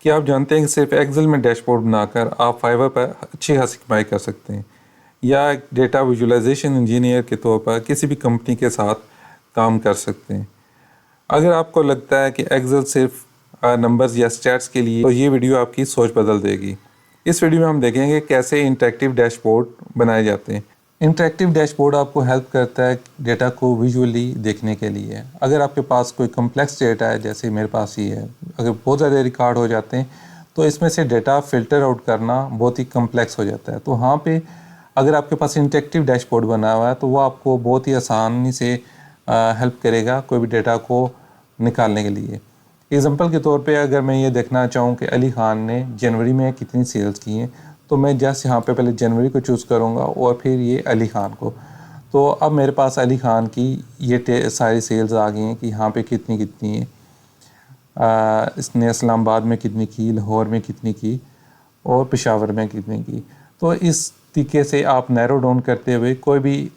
क्या आप जानते हैं कि सिर्फ एक्सेल में डैशबोर्ड बनाकर आप फाइवर पर अच्छी खासी कमाई कर सकते हैं, या एक डेटा विजुअलाइजेशन इंजीनियर के तौर पर किसी भी कंपनी के साथ काम कर सकते हैं। अगर आपको लगता है कि एक्सेल सिर्फ नंबर्स या स्टैट्स के लिए, तो ये वीडियो आपकी सोच बदल देगी। इस वीडियो में हम देखेंगे कैसे इंटरेक्टिव डैशबोर्ड बनाए जाते हैं। इंटरेक्टिव डैशबोर्ड आपको हेल्प करता है डेटा को विजुअली देखने के लिए। अगर आपके पास कोई कम्प्लेक्स डेटा है, जैसे मेरे पास ही है, अगर बहुत ज़्यादा रिकॉर्ड हो जाते हैं तो इसमें से डेटा फ़िल्टर आउट करना बहुत ही कम्प्लेक्स हो जाता है। तो वहाँ पे अगर आपके पास इंटरेक्टिव डैशबोर्ड बना हुआ है तो वो आपको बहुत ही आसानी से हेल्प करेगा कोई भी डेटा को निकालने के लिए। एग्जांपल के तौर पे अगर मैं ये देखना चाहूँ कि अली ख़ान ने जनवरी में कितनी सेल्स की हैं, तो मैं जस्ट यहाँ पे पहले जनवरी को चूज़ करूँगा और फिर ये अली ख़ान को। तो अब मेरे पास अली ख़ान की ये सारी सेल्स आ गई हैं कि यहाँ पे कितनी कितनी है। इसने इस्लामाबाद में कितनी की, लाहौर में कितनी की और पेशावर में कितनी की। तो इस तरीके से आप नैरो डाउन करते हुए कोई भी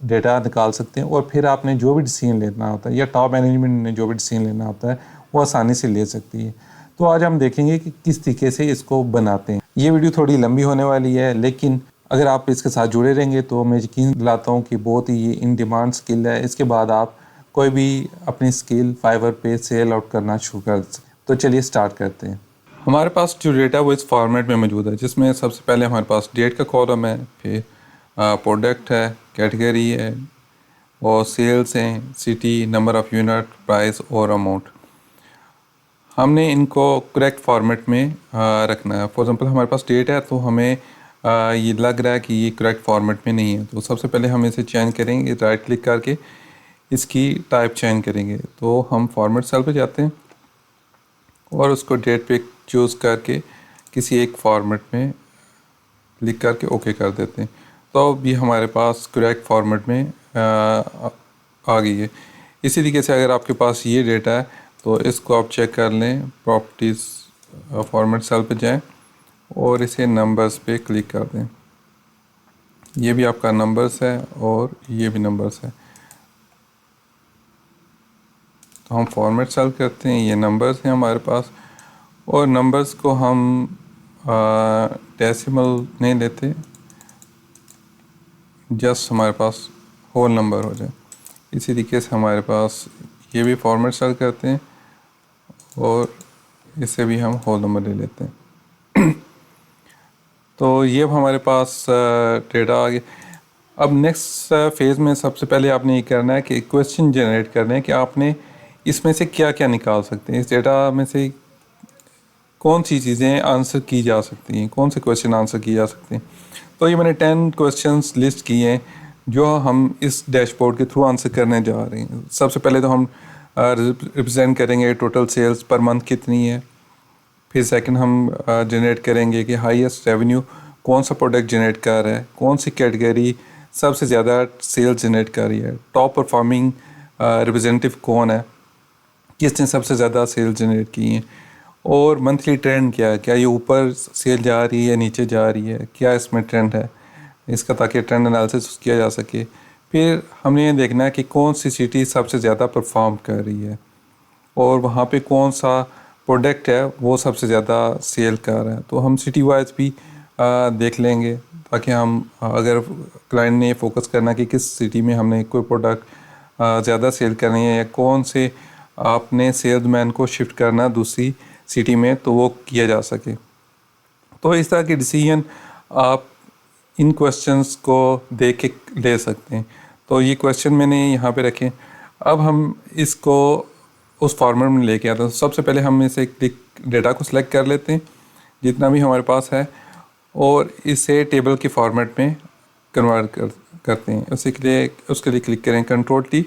डेटा निकाल सकते हैं और फिर आपने जो भी डिसीजन लेना होता है या टॉप मैनेजमेंट ने जो भी डिसीजन लेना होता है वो आसानी से ले सकती है। तो आज हम देखेंगे कि किस तरीके से इसको बनाते हैं। ये वीडियो थोड़ी लंबी होने वाली है, लेकिन अगर आप इसके साथ जुड़े रहेंगे तो मैं यकीन दिलाता हूँ कि बहुत ही ये इन डिमांड स्किल है। इसके बाद आप कोई भी अपनी स्किल फाइवर पे सेल आउट करना शुरू कर सकते। तो चलिए स्टार्ट करते हैं। हमारे पास जो डेटा वो इस फॉर्मेट में मौजूद है, जिसमें सबसे पहले हमारे पास डेट का कॉलम है, फिर प्रोडक्ट है, कैटेगरी है और सेल्स हैं, city, number of unit, price और अमाउंट। हमने इनको करेक्ट फॉर्मेट में रखना है। फॉर एग्जांपल हमारे पास डेट है तो हमें ये लग रहा है कि ये करेक्ट फॉर्मेट में नहीं है, तो सबसे पहले हम इसे चेंज करेंगे। राइट क्लिक करके इसकी टाइप चेंज करेंगे। तो हम फॉर्मेट सेल पे जाते हैं और उसको डेट पे चूज़ करके किसी एक फॉर्मेट में क्लिक करके ओके कर देते हैं। तो अब ये हमारे पास करेक्ट फॉर्मेट में आ गई है। इसी तरीके से अगर आपके पास ये डेटा है तो इसको आप चेक कर लें। प्रॉपर्टीज़ फॉर्मेट सेल पे जाएं और इसे नंबर्स पे क्लिक कर दें। ये भी आपका नंबर्स है और ये भी नंबर्स है। तो हम फॉर्मेट सेल करते हैं, ये नंबर्स हैं हमारे पास, और नंबर्स को हम डेसिमल नहीं लेते, जस्ट हमारे पास होल नंबर हो जाए। इसी तरीके से हमारे पास ये भी फॉर्मेट सेल करते हैं और इसे भी हम होल नंबर ले लेते हैं। तो ये अब हमारे पास डेटा आ गया। अब नेक्स्ट फेज़ में सबसे पहले आपने ये करना है कि क्वेश्चन जनरेट करने हैं कि आपने इसमें से क्या क्या निकाल सकते हैं। इस डेटा में से कौन सी चीज़ें आंसर की जा सकती हैं, कौन से क्वेश्चन आंसर किए जा सकते हैं। तो ये मैंने 10 क्वेश्चंस लिस्ट किए हैं जो हम इस डैशबोर्ड के थ्रू आंसर करने जा रहे हैं। सबसे पहले तो हम रिप्रेजेंट करेंगे टोटल सेल्स पर मंथ कितनी है। फिर सेकंड हम जनरेट करेंगे कि हाईएस्ट रेवेन्यू कौन सा प्रोडक्ट जनरेट कर रहा है, कौन सी कैटेगरी सबसे ज़्यादा सेल्स जनरेट कर रही है, टॉप परफॉर्मिंग रिप्रेजेंटेटिव कौन है, किसने सबसे ज़्यादा सेल्स जनरेट की हैं, और मंथली ट्रेंड क्या है, क्या ये ऊपर सेल जा रही है या नीचे जा रही है, क्या इसमें ट्रेंड है इसका, ताकि ट्रेंड एनालिसिस किया जा सके। फिर हमने ये देखना है कि कौन सी सिटी सबसे ज़्यादा परफॉर्म कर रही है और वहाँ पे कौन सा प्रोडक्ट है वो सबसे ज़्यादा सेल कर रहा है। तो हम सिटी वाइज भी देख लेंगे, ताकि हम अगर क्लाइंट ने फोकस करना कि किस सिटी में हमने कोई प्रोडक्ट ज़्यादा सेल करनी है या कौन से आपने सेल्समैन को शिफ्ट करना दूसरी सिटी में, तो वो किया जा सके। तो इस तरह के डिसीजन आप इन क्वेश्चंस को देख के ले सकते हैं। तो ये क्वेश्चन मैंने यहाँ पे रखे। अब हम इसको उस फॉर्मेट में लेके आते हैं। तो सबसे पहले हम इसे डेटा को सिलेक्ट कर लेते हैं जितना भी हमारे पास है, और इसे टेबल के फॉर्मेट में कन्वर्ट करते हैं। उसके लिए क्लिक करें Ctrl+T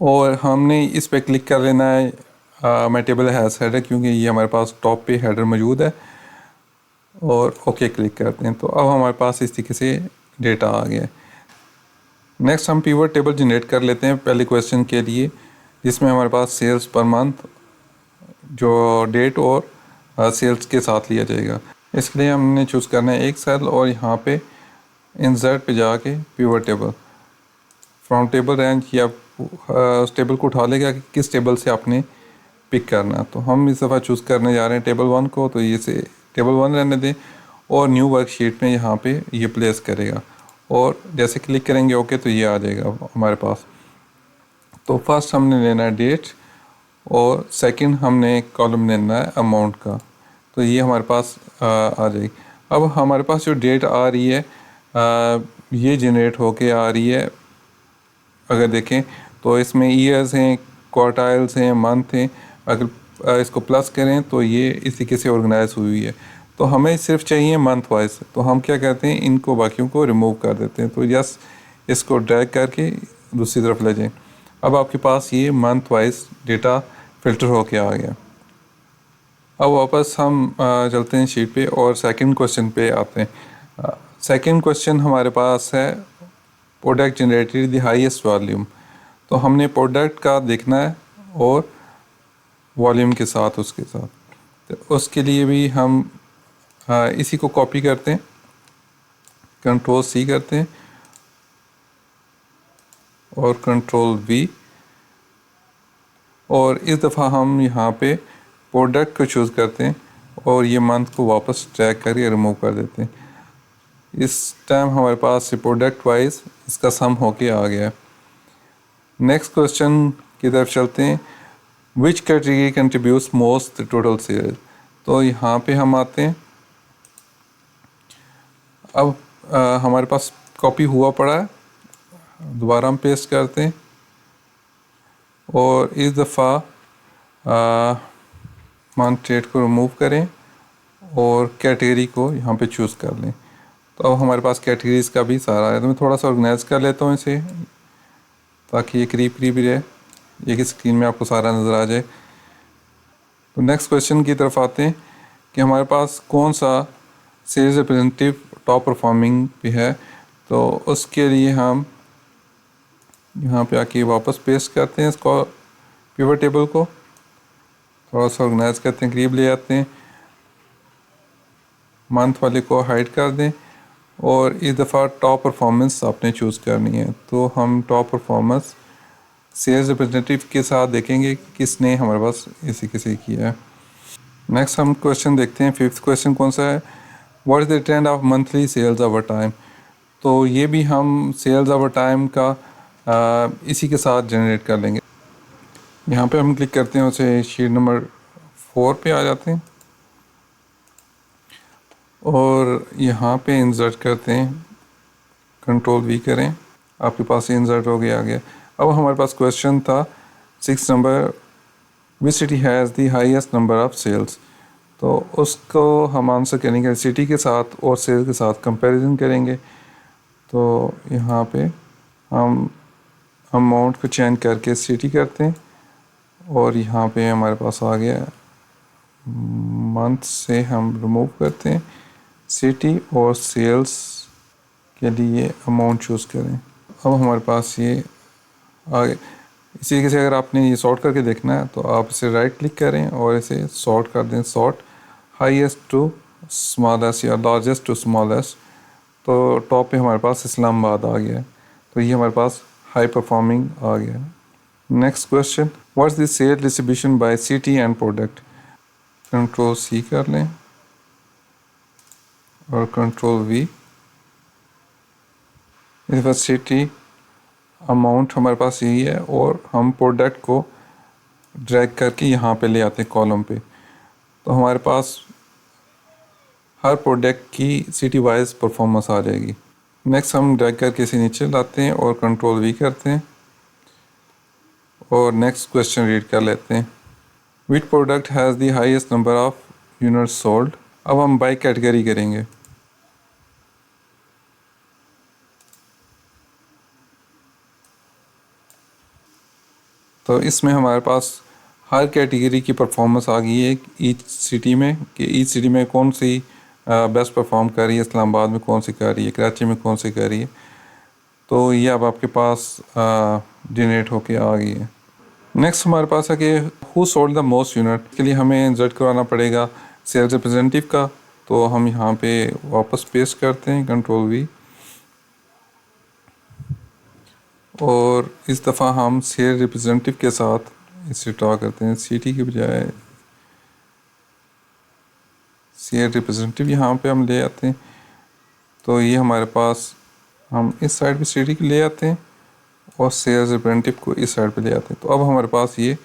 और हमने इस पे क्लिक कर लेना है माय टेबल हैज़ हेडर, क्योंकि ये हमारे पास टॉप पे हेडर मौजूद है, और ओके क्लिक करते हैं। तो अब हमारे पास इस तरीके से डेटा आ गया है। नेक्स्ट हम पिवट टेबल जनरेट कर लेते हैं पहले क्वेश्चन के लिए, जिसमें हमारे पास सेल्स पर मंथ जो डेट और सेल्स के साथ लिया जाएगा। इसके लिए हमने चूज़ करना है एक सेल और यहाँ पे इंसर्ट पे जाके pivot table from table range, या उस टेबल को उठा लेगा कि किस टेबल से आपने पिक करना। तो हम इस दफ़ा चूज़ करने जा रहे हैं टेबल 1 को, तो ये से टेबल 1 रहने दें और न्यू वर्कशीट में यहाँ पे ये प्लेस करेगा और जैसे क्लिक करेंगे ओके तो ये आ जाएगा हमारे पास। तो फर्स्ट हमने लेना है डेट और सेकंड हमने कॉलम लेना है अमाउंट का, तो ये हमारे पास आ जाएगी। अब हमारे पास जो डेट आ रही है ये जनरेट होके आ रही है, अगर देखें तो इसमें ईयर्स हैं, क्वार्टाइल्स हैं, मंथ हैं। अगर इसको प्लस करें तो ये इस तरीके से ऑर्गेनाइज हुई है। तो हमें सिर्फ चाहिए मंथ वाइज, तो हम क्या करते हैं इनको बाकियों को रिमूव कर देते हैं। तो जस्ट इसको ड्रैग करके दूसरी तरफ ले जाएं। अब आपके पास ये मंथ वाइज डेटा फिल्टर होके आ गया। अब वापस हम चलते हैं शीट पे और सेकंड क्वेश्चन पे आते हैं। सेकंड क्वेश्चन हमारे पास है product generated the highest volume. तो हमने प्रोडक्ट का देखना है और वॉल्यूम के साथ उसके साथ, तो उसके लिए भी हम इसी को कॉपी करते हैं, कंट्रोल सी करते हैं और कंट्रोल वी, और इस दफ़ा हम यहाँ पे प्रोडक्ट को चूज़ करते हैं और ये मंथ को वापस ट्रैक करके रिमूव कर देते हैं। इस टाइम हमारे पास प्रोडक्ट वाइज इसका सम होके आ गया है। नेक्स्ट क्वेश्चन की तरफ चलते हैं। Which category contributes most total sale. तो यहाँ पे हम आते हैं। अब हमारे पास कॉपी हुआ पड़ा है, दोबारा हम पेस्ट करते हैं और इस दफ़ा मंथ डेट को रिमूव करें और कैटेगरी को यहाँ पे चूज़ कर लें। तो अब हमारे पास कैटेगरीज़ का भी सारा है। तो मैं थोड़ा सा ऑर्गेनाइज कर लेता हूँ इसे ताकि ये करीब करीब ही रहे, ये कि स्क्रीन में आपको सारा नज़र आ जाए। तो नेक्स्ट क्वेश्चन की तरफ आते हैं कि हमारे पास कौन सा सेल्स रिप्रेजेंटेटिव टॉप परफॉर्मिंग पे है। तो उसके लिए हम यहाँ पे आके वापस पेस्ट करते हैं इसको, पिवट टेबल को थोड़ा सा ऑर्गेनाइज करते हैं, करीब ले आते हैं, मंथ वाले को हाइड कर दें और इस दफ़ा टॉप परफॉर्मेंस आपने चूज़ करनी है। तो हम टॉप परफॉर्मेंस सेल्स रिप्रेजेंटेटिव के साथ देखेंगे कि किसने हमारे पास इसी किसी किया है। नेक्स्ट हम क्वेश्चन देखते हैं। फिफ्थ क्वेश्चन कौन सा है, what is the trend of monthly sales over time. तो ये भी हम सेल्स ओवर टाइम का इसी के साथ जनरेट कर लेंगे। यहाँ पे हम क्लिक करते हैं, उसे शीट नंबर 4 पे आ जाते हैं और यहाँ पे इंसर्ट करते हैं, कंट्रोल वी करें, आपके पास इंसर्ट हो गया आ गया। अब हमारे पास क्वेश्चन था 6 number, which city has the highest number of sales. तो उसको हम आंसर करेंगे सिटी के साथ और सेल्स के साथ कंपैरिजन करेंगे। तो यहाँ पे हम अमाउंट को चेंज करके सिटी करते हैं और यहाँ पे हमारे पास आ गया मंथ से हम रिमूव करते हैं सिटी और सेल्स के लिए अमाउंट चूज़ करें। अब हमारे पास ये आ गया। इसी तरीके से अगर आपने ये सॉर्ट करके देखना है तो आप इसे राइट क्लिक करें और इसे सॉर्ट कर दें, सॉर्ट हाईएस्ट टू स्मॉलेस्ट या लार्जेस्ट टू स्मॉलेस्ट। तो टॉप पे हमारे पास इस्लामाबाद आ गया है, तो ये हमारे पास हाई परफॉर्मिंग आ गया। Next question, what's the sale distribution by city and product. Control C कर लें और कंट्रोल वी। इस बार सिटी अमाउंट हमारे पास यही है और हम प्रोडक्ट को ड्रैग करके यहाँ पे ले आते हैं कॉलम पे। तो हमारे पास हर प्रोडक्ट की सिटी वाइज परफॉर्मेंस आ जाएगी। नेक्स्ट हम ड्रैग करके इसे नीचे लाते हैं और कंट्रोल वी करते हैं और नेक्स्ट क्वेश्चन रीड कर लेते हैं। Which product has the highest number of units sold. अब हम बाई कैटेगरी करेंगे। तो इसमें हमारे पास हर कैटेगरी की परफॉर्मेंस आ गई है ईच सिटी में, कि ईच सिटी में कौन सी बेस्ट परफॉर्म कर रही है, इस्लामाबाद में कौन सी कर रही है, कराची में कौन सी कर रही है। तो ये अब आपके पास जनरेट होके आ गई है। नेक्स्ट हमारे पास है कि who sold the most unit. के लिए हमें इंसर्ट करवाना पड़ेगा सेल्स रिप्रेजेंटेटिव का। तो हम यहाँ पे वापस पेस्ट करते हैं, कंट्रोल वी, और इस दफ़ा हम सेल्स रिप्रेजेंटेटिव के साथ इसे ड्रा करते हैं, सिटी की बजाय शेयर रिप्रेजेंटेटिव यहाँ पे हम ले आते हैं। तो ये हमारे पास, हम इस साइड पे सिटी को ले आते हैं और सेल्स रिप्रेजेंटेटिव को इस साइड पे ले आते हैं। तो अब हमारे पास ये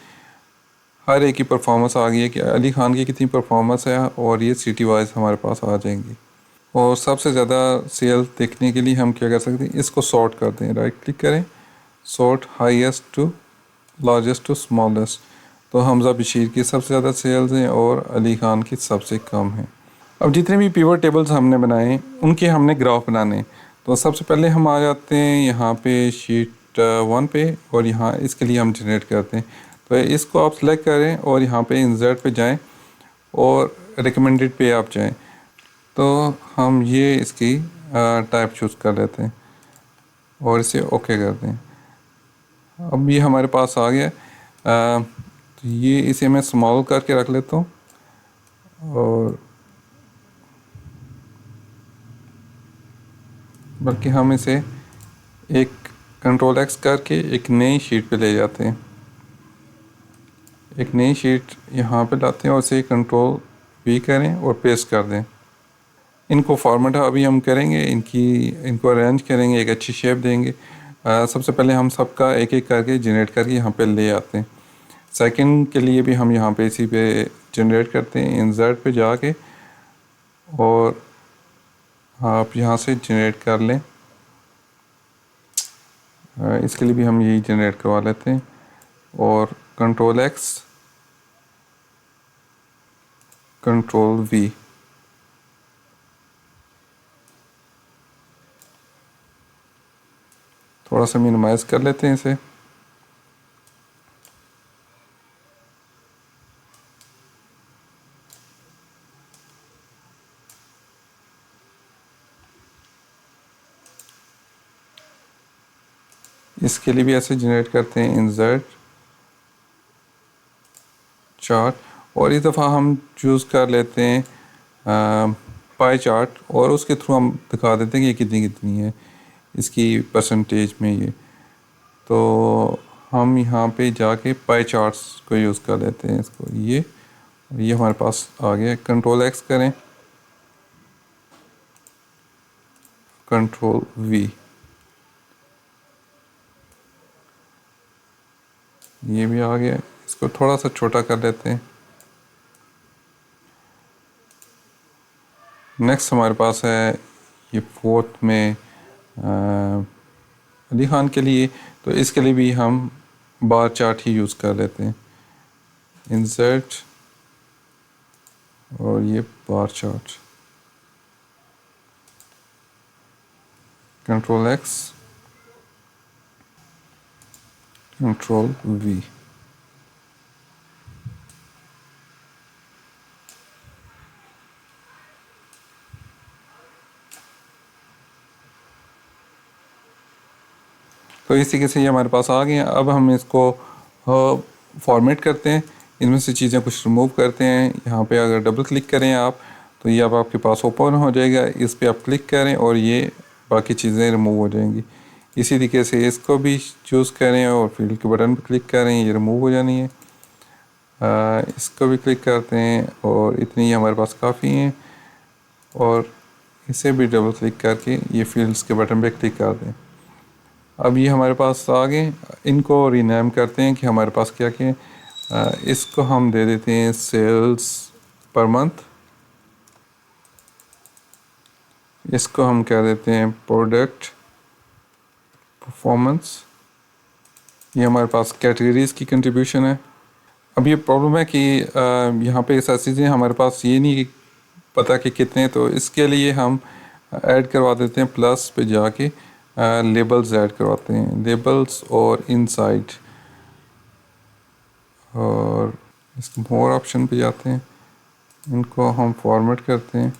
हर एक की परफॉर्मेंस आ गई है कि अली खान की कितनी परफॉर्मेंस है, और ये सिटी वाइज हमारे पास आ जाएंगी। और सबसे ज़्यादा सेल देखने के लिए हम क्या कर सकते हैं, इसको सॉर्ट करते हैं, राइट क्लिक करें, sort highest to largest to smallest. तो हमजा बशीर की सबसे ज़्यादा सेल्स हैं और अली खान की सबसे कम हैं। अब जितने भी पिवट टेबल्स हमने बनाए उनके हमने ग्राफ बनाने। तो सबसे पहले हम आ जाते हैं यहाँ पे शीट 1 पे, और यहाँ इसके लिए हम जनरेट करते हैं। तो इसको आप सेलेक्ट करें और यहाँ पे इंसर्ट पे जाएं और रिकमेंडेड पे आप जाएं। तो हम ये इसकी टाइप चूज़ कर लेते हैं और इसे ओके कर दें। अब ये हमारे पास आ गया। तो ये इसे मैं स्मॉल करके रख लेता हूँ, और बल्कि हम इसे एक कंट्रोल एक्स करके एक नई शीट पे ले जाते हैं। एक नई शीट यहाँ पे लाते हैं और इसे कंट्रोल वी करें और पेस्ट कर दें। इनको फॉर्मेट अभी हम करेंगे, इनको अरेंज करेंगे, एक अच्छी शेप देंगे। सबसे पहले हम सबका एक एक करके जनरेट करके यहाँ पे ले आते हैं। सेकंड के लिए भी हम यहाँ पे इसी पे जनरेट करते हैं, इंसर्ट पे जाके, और आप यहाँ से जनरेट कर लें। इसके लिए भी हम यही जनरेट करवा लेते हैं, और कंट्रोल एक्स कंट्रोल वी। थोड़ा सा मिनिमाइज कर लेते हैं इसे। इसके लिए भी ऐसे जनरेट करते हैं, इंसर्ट चार्ट, और इस दफ़ा हम चूज़ कर लेते हैं पाई चार्ट, और उसके थ्रू हम दिखा देते हैं कि कितनी कितनी है इसकी परसेंटेज में ये। तो हम यहाँ पे जाके पाई चार्ट्स को यूज़ कर लेते हैं इसको, ये हमारे पास आ गया। कंट्रोल एक्स करें, कंट्रोल वी, ये भी आ गया। इसको थोड़ा सा छोटा कर लेते हैं। नेक्स्ट हमारे पास है ये फोर्थ में अली खान के लिए। तो इसके लिए भी हम बार चार्ट ही यूज़ कर लेते हैं, इंसर्ट और ये bar chart, control x control we. तो इस तरीके से ये हमारे पास आ गए हैं। अब हम इसको फॉर्मेट करते हैं, इनमें से चीज़ें कुछ रिमूव करते हैं। यहाँ पे अगर डबल क्लिक करें आप, तो ये अब आपके पास ओपन हो जाएगा। इस पे आप क्लिक करें और ये बाकी चीज़ें रिमूव हो जाएंगी। इसी तरीके से इसको भी चूज़ करें और फील्ड के बटन पर क्लिक करें, ये रिमूव हो जानी है। इसको भी क्लिक करते हैं और इतनी हमारे पास काफ़ी हैं, और इसे भी डबल क्लिक करके ये फील्ड्स के बटन पे क्लिक कर दें। अब ये हमारे पास आ गए। इनको रीनेम करते हैं कि हमारे पास क्या क्या है। इसको हम दे देते हैं सेल्स पर मंथ। इसको हम कह देते हैं प्रोडक्ट परफॉर्मेंस। ये हमारे पास कैटेगरीज़ की कंट्रीब्यूशन है। अब ये प्रॉब्लम है कि यहाँ पे ऐसा चीज़ें हमारे पास ये नहीं पता कि कितने, तो इसके लिए हम ऐड करवा देते हैं, प्लस पे जाके लेबल्स ऐड करवाते हैं, लेबल्स और इनसाइड, और इस मोर ऑप्शन पे जाते हैं, इनको हम फॉर्मेट करते हैं।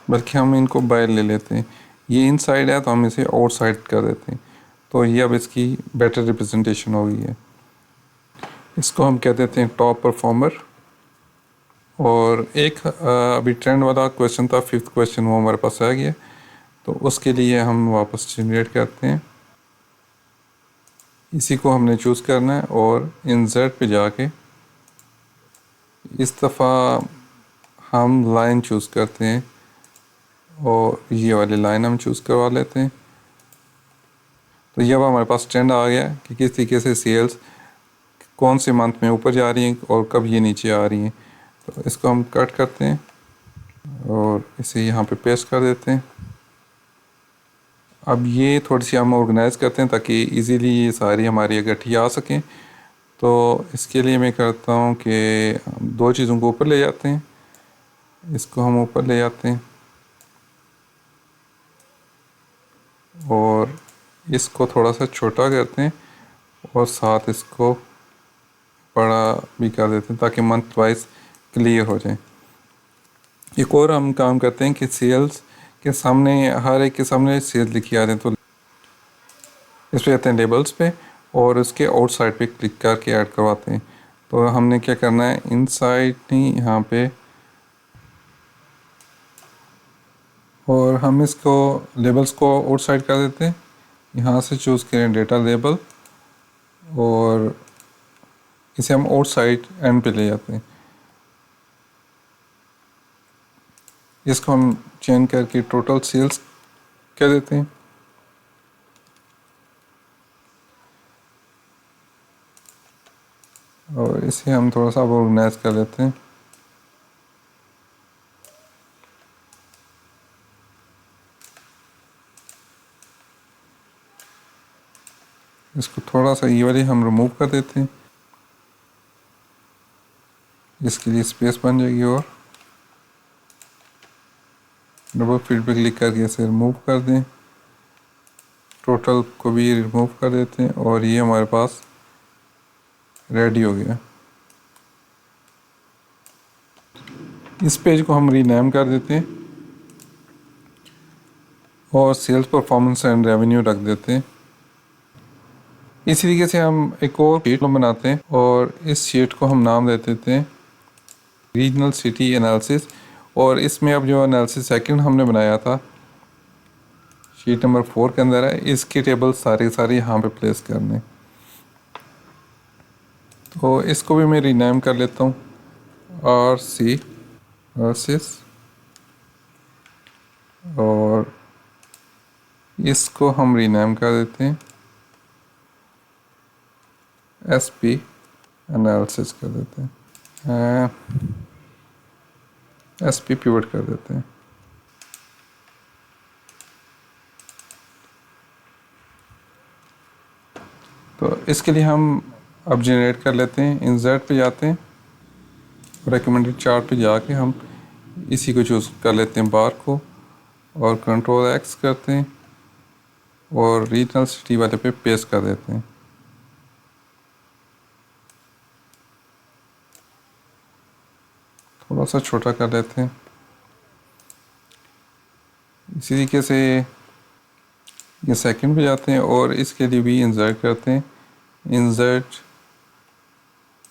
बल्कि हम इनको बाय ले लेते हैं। ये इनसाइड है तो हम इसे आउटसाइड कर देते हैं। तो ये अब इसकी बेटर रिप्रेजेंटेशन हो गई है। इसको हम कह देते हैं टॉप परफॉर्मर, और एक अभी ट्रेंड वाला क्वेश्चन था, 5th क्वेश्चन, वो हमारे पास आ गया। तो उसके लिए हम वापस जनरेट करते हैं। इसी को हमने चूज़ करना है और इंसर्ट पे जाके इस दफ़ा हम लाइन चूज़ करते हैं और ये वाली लाइन हम चूज़ करवा लेते हैं। तो ये अब हमारे पास ट्रेंड आ गया कि किस तरीके से सेल्स कौन से मंथ में ऊपर जा रही हैं और कब ये नीचे आ रही हैं। तो इसको हम कट करते हैं और इसे यहाँ पे पेस्ट कर देते हैं। अब ये थोड़ी सी हम ऑर्गेनाइज़ करते हैं ताकि इजीली ये सारी हमारी इकट्ठी आ सकें। तो इसके लिए मैं करता हूँ कि दो चीज़ों को ऊपर ले जाते हैं। इसको हम ऊपर ले जाते हैं और इसको थोड़ा सा छोटा करते हैं और साथ इसको बड़ा भी कर देते हैं ताकि मंथ वाइज क्लियर हो जाए। एक और हम काम करते हैं कि सेल्स के सामने, हर एक के सामने सेल्स लिखी आ रहे हैं, तो इस पे जाते हैं लेबल्स पे और उसके आउटसाइड पे क्लिक करके ऐड करवाते हैं। तो हमने क्या करना है, इनसाइड नहीं, यहाँ पे, और हम इसको लेबल्स को आउटसाइड कर देते हैं। यहाँ से चूज़ करें डेटा लेबल और इसे हम आउटसाइड एंड पे ले जाते हैं। इसको हम चेंज करके टोटल सेल्स कह देते हैं। और इसे हम थोड़ा सा ऑर्गेनाइज कर लेते हैं। इसको थोड़ा सा ये वाली हम रिमूव कर देते हैं, इसके लिए स्पेस बन जाएगी, और डबल फील्ड पे क्लिक करके इसे रिमूव कर दें। टोटल को भी रिमूव कर देते हैं और ये हमारे पास रेडी हो गया। इस पेज को हम रीनेम कर देते हैं और सेल्स परफॉर्मेंस एंड रेवेन्यू रख देते हैं। इसी तरीके से हम एक और शीट बनाते हैं और इस शीट को हम नाम दे देते हैं रीजनल सिटी एनालिसिस। और इसमें अब जो एनालिसिस सेकंड हमने बनाया था शीट नंबर 4 के अंदर है, इसके टेबल सारे यहाँ पे प्लेस करने। तो इसको भी मैं रीनेम कर लेता हूँ RC वर्सेस, और इसको हम रीनेम कर देते हैं SP एनालिसिस कर देते हैं, SP पिवट कर देते हैं। तो इसके लिए हम अब जनरेट कर लेते हैं, इंसर्ट पे जाते हैं, रेकमेंडेड चार्ट पे जाके हम इसी को चूज़ कर लेते हैं, बार को, और कंट्रोल X करते हैं और रीजनल सिटी वाले पे पेस्ट कर देते हैं। थोड़ा सा छोटा कर लेते हैं। इसी तरीके से ये सेकंड पे जाते हैं और इसके लिए भी इंसर्ट करते हैं, इंसर्ट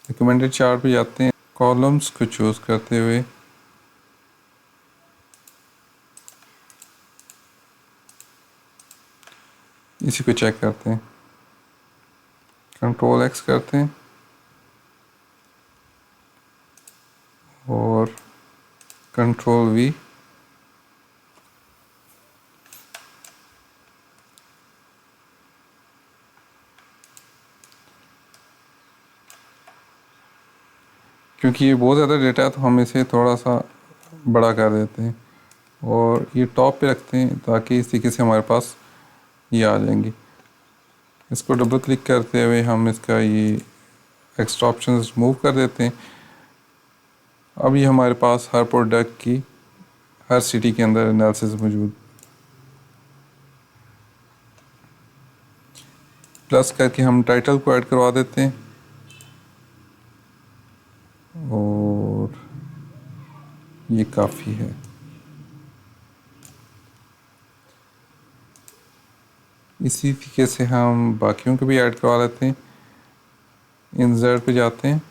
रिकमेंडेड चार्ट पे जाते हैं, कॉलम्स को चूज़ करते हुए इसी को चेक करते हैं, कंट्रोल X करते हैं और कंट्रोल V, क्योंकि ये बहुत ज़्यादा डेटा है तो हम इसे थोड़ा सा बड़ा कर देते हैं और ये टॉप पे रखते हैं ताकि इस तरीके से हमारे पास ये आ जाएंगी। इसको डबल क्लिक करते हुए हम इसका ये एक्स्ट्रा ऑप्शन रिमूव कर देते हैं। अब ये हमारे पास हर प्रोडक्ट की हर सिटी के अंदर एनालिसिस मौजूद, प्लस करके हम टाइटल को ऐड करवा देते हैं और ये काफ़ी है। इसी तरीके से हम बाकियों को भी ऐड करवा लेते हैं। इंसर्ट पे जाते हैं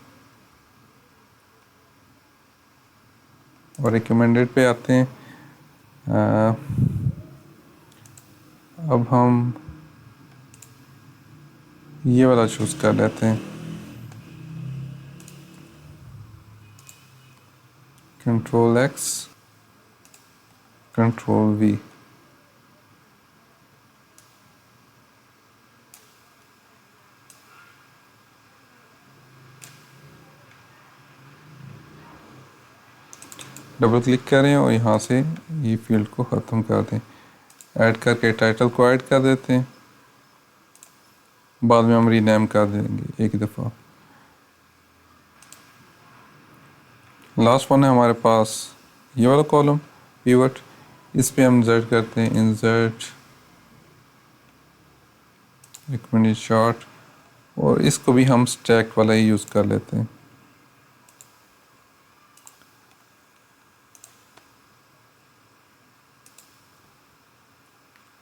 और रिकमेंडेड पे आते हैं। अब हम ये वाला चूज़ कर लेते हैं, control x, control we. Double click करें और यहाँ से ये फील्ड को ख़त्म कर दें। ऐड करके टाइटल को ऐड कर देते हैं, बाद में हम रीनेम कर देंगे एक दफ़ा। लास्ट वन है हमारे पास ये वाला कॉलम पिवट, इस पे हम इंसर्ट करते हैं, इंसर्ट रिकमेंडेड चार्ट, और इसको भी हम स्टैक वाला ही यूज़ कर लेते हैं।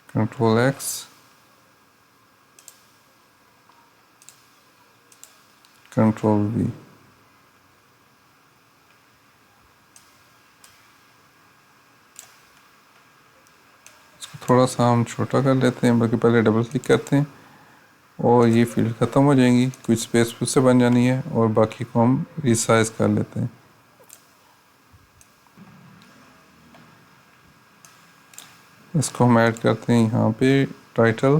Control x, control we. इसको थोड़ा सा हम छोटा कर लेते हैं, बल्कि पहले डबल क्लिक करते हैं और ये फील्ड ख़त्म हो जाएंगी, कुछ स्पेस फिर से बन जानी है, और बाकी को हम रिसाइज कर लेते हैं। इसको हम ऐड करते हैं यहाँ पे टाइटल,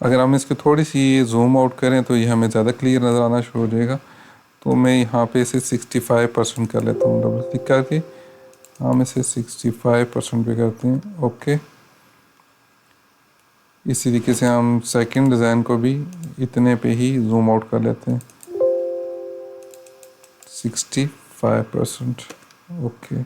अगर हम इसको थोड़ी सी जूम आउट करें तो ये हमें ज़्यादा क्लियर नज़र आना शुरू हो जाएगा। तो मैं यहाँ पे इसे 65% कर लेता हूँ, डबल क्लिक करके हम इसे 65% पे करते हैं, ओके। इसी तरीके से हम सेकंड डिज़ाइन को भी इतने पे ही जूम आउट कर लेते हैं, 65%, ओके।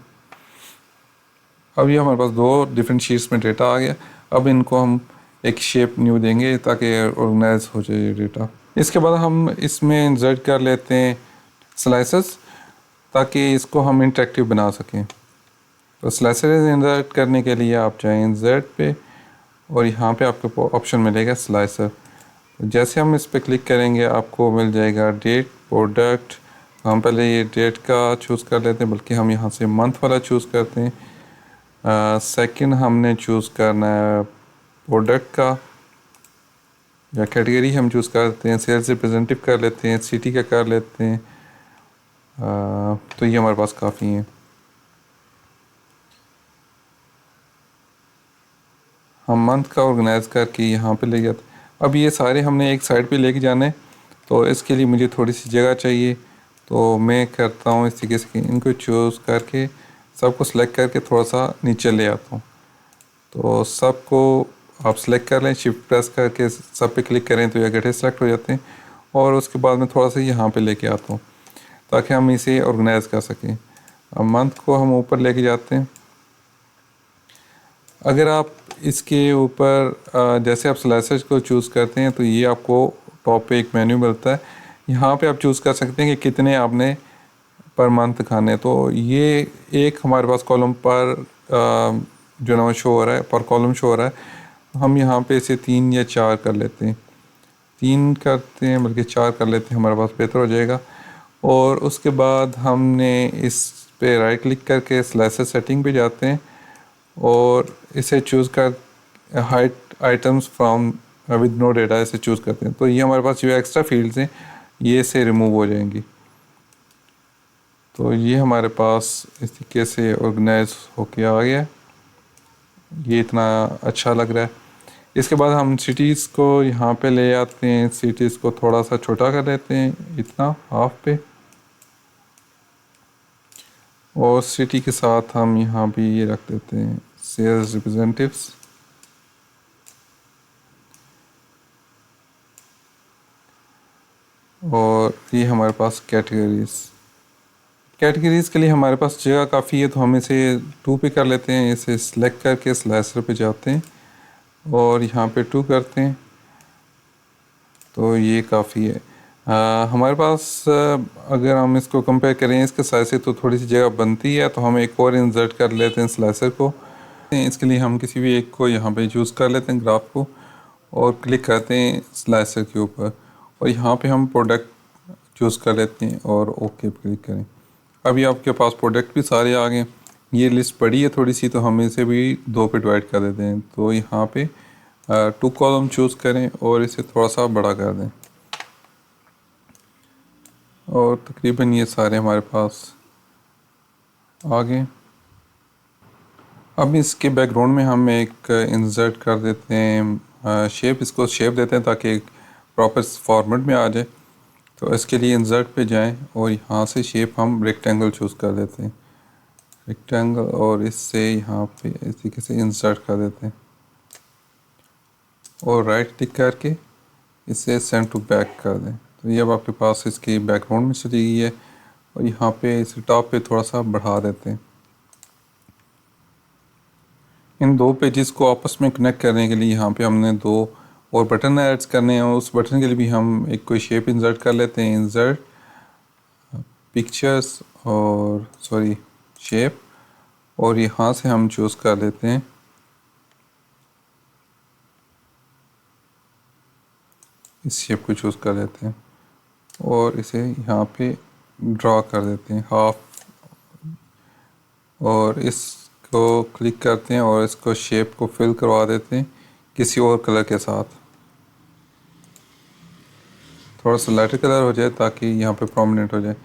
अब ये हमारे पास दो डिफरेंट शीट्स में डेटा आ गया। अब इनको हम एक शेप न्यू देंगे ताकि ऑर्गेनाइज हो जाए ये डेटा। इसके बाद हम इसमें इंसर्ट कर लेते हैं स्लाइसेस, ताकि इसको हम इंटरेक्टिव बना सकें। तो स्लाइसेस इंसर्ट करने के लिए आप चाहें इंसर्ट पे, और यहाँ पे आपको ऑप्शन मिलेगा स्लाइसर। तो जैसे हम इस पर क्लिक करेंगे आपको मिल जाएगा डेट, प्रोडक्ट। हम पहले ये डेट का चूज़ कर लेते हैं, बल्कि हम यहाँ से मंथ वाला चूज़ करते हैं। सेकंड हमने चूज़ करना है प्रोडक्ट का, या कैटेगरी हम चूज़ करते हैं, सेल्स रिप्रेजेंटेटिव कर लेते हैं, सिटी का कर लेते हैं। तो ये हमारे पास काफ़ी हैं। हम मंथ का ऑर्गेनाइज करके यहाँ पे ले जाते। अब ये सारे हमने एक साइड पे लेके जाने, तो इसके लिए मुझे थोड़ी सी जगह चाहिए। तो मैं करता हूँ इस तरीके से कि इनको चूज़ करके सबको सेलेक्ट करके थोड़ा सा नीचे ले आता हूँ। तो सबको आप सेलेक्ट कर लें, शिफ्ट प्रेस करके सब पे क्लिक करें तो ये गड्ढे सेलेक्ट हो जाते हैं, और उसके बाद में थोड़ा सा यहाँ पे लेके आता हूँ ताकि हम इसे ऑर्गेनाइज कर सकें। अब मंथ को हम ऊपर लेके जाते हैं। अगर आप इसके ऊपर जैसे आप स्लाइसेस को चूज़ करते हैं तो ये आपको टॉप पे एक मेन्यू मिलता है। यहाँ पे आप चूज़ कर सकते हैं कि कितने आपने पर मंथ खाने। तो ये एक हमारे पास कॉलम पर जो ना शो हो रहा है, पर कॉलम शो हो रहा है। हम यहाँ पे इसे 3 या 4 कर लेते हैं, 3 करते हैं, बल्कि 4 कर लेते हैं, हमारे पास बेहतर हो जाएगा। और उसके बाद हमने इस पे राइट क्लिक करके स्लाइसेस सेटिंग पे जाते हैं और इसे चूज़ कर hide items from with no data इसे चूज़ करते हैं। तो ये हमारे पास जो एक्स्ट्रा फील्ड्स हैं ये से रिमूव हो जाएंगी। तो ये हमारे पास इस तरीके से ऑर्गेनाइज होके आ गया, ये इतना अच्छा लग रहा है। इसके बाद हम सिटीज़ को यहाँ पे ले आते हैं, सिटीज़ को थोड़ा सा छोटा कर लेते हैं, इतना हाफ पे, और सिटी के साथ हम यहाँ भी ये रख देते हैं सेल्स रिप्रेजेंटेटिव्स। और ये हमारे पास कैटेगरीज़ के लिए हमारे पास जगह काफ़ी है, तो हम इसे 2 पे कर लेते हैं। इसे सिलेक्ट करके स्लाइसर पे जाते हैं और यहाँ पे 2 करते हैं, तो ये काफ़ी है। हमारे पास अगर हम इसको कंपेयर करें इसके साइज से तो थोड़ी सी जगह बनती है, तो हम एक और इंसर्ट कर लेते हैं स्लाइसर को, इसके लिए हम किसी भी एक को यहाँ पे चूज़ कर लेते हैं ग्राफ को और क्लिक करते हैं स्लाइसर के ऊपर और यहाँ पे हम प्रोडक्ट चूज़ कर लेते हैं और ओके पे क्लिक करें। अभी आपके पास प्रोडक्ट भी सारे आ गए। ये लिस्ट बड़ी है थोड़ी सी, तो हम इसे भी 2 पे डिवाइड कर देते हैं। तो यहाँ पे 2 कॉलम चूज़ करें और इसे थोड़ा सा बड़ा कर दें और तकरीबन ये सारे हमारे पास आ गए। अब इसके बैकग्राउंड में हम एक इंसर्ट कर देते हैं शेप, इसको शेप देते हैं ताकि एक प्रॉपर फॉर्मेट में आ जाए। तो इसके लिए इंसर्ट पे जाएं और यहाँ से शेप हम रेक्टेंगल चूज़ कर देते हैं, रेक्टेंगल, और इससे यहाँ पे इस तरीके से इंसर्ट कर देते हैं और राइट क्लिक करके इसे सेंड टू बैक कर दें। तो ये अब आपके पास इसकी बैकग्राउंड में चली गई है और यहाँ पे इस टॉप पे थोड़ा सा बढ़ा देते हैं। इन 2 पेजेस को आपस में कनेक्ट करने के लिए यहाँ पे हमने 2 और बटन ऐड करने हैं। उस बटन के लिए भी हम एक कोई शेप इंसर्ट कर लेते हैं, इंसर्ट पिक्चर्स और सॉरी शेप, और यहाँ से हम चूज़ कर लेते हैं इस शेप को चूज़ कर लेते हैं और इसे यहाँ पे ड्रा कर देते हैं हाफ, और इसको क्लिक करते हैं और इसको शेप को फिल करवा देते हैं किसी और कलर के साथ, थोड़ा सा लाइटर कलर हो जाए ताकि यहाँ पे प्रोमिनेंट हो जाए।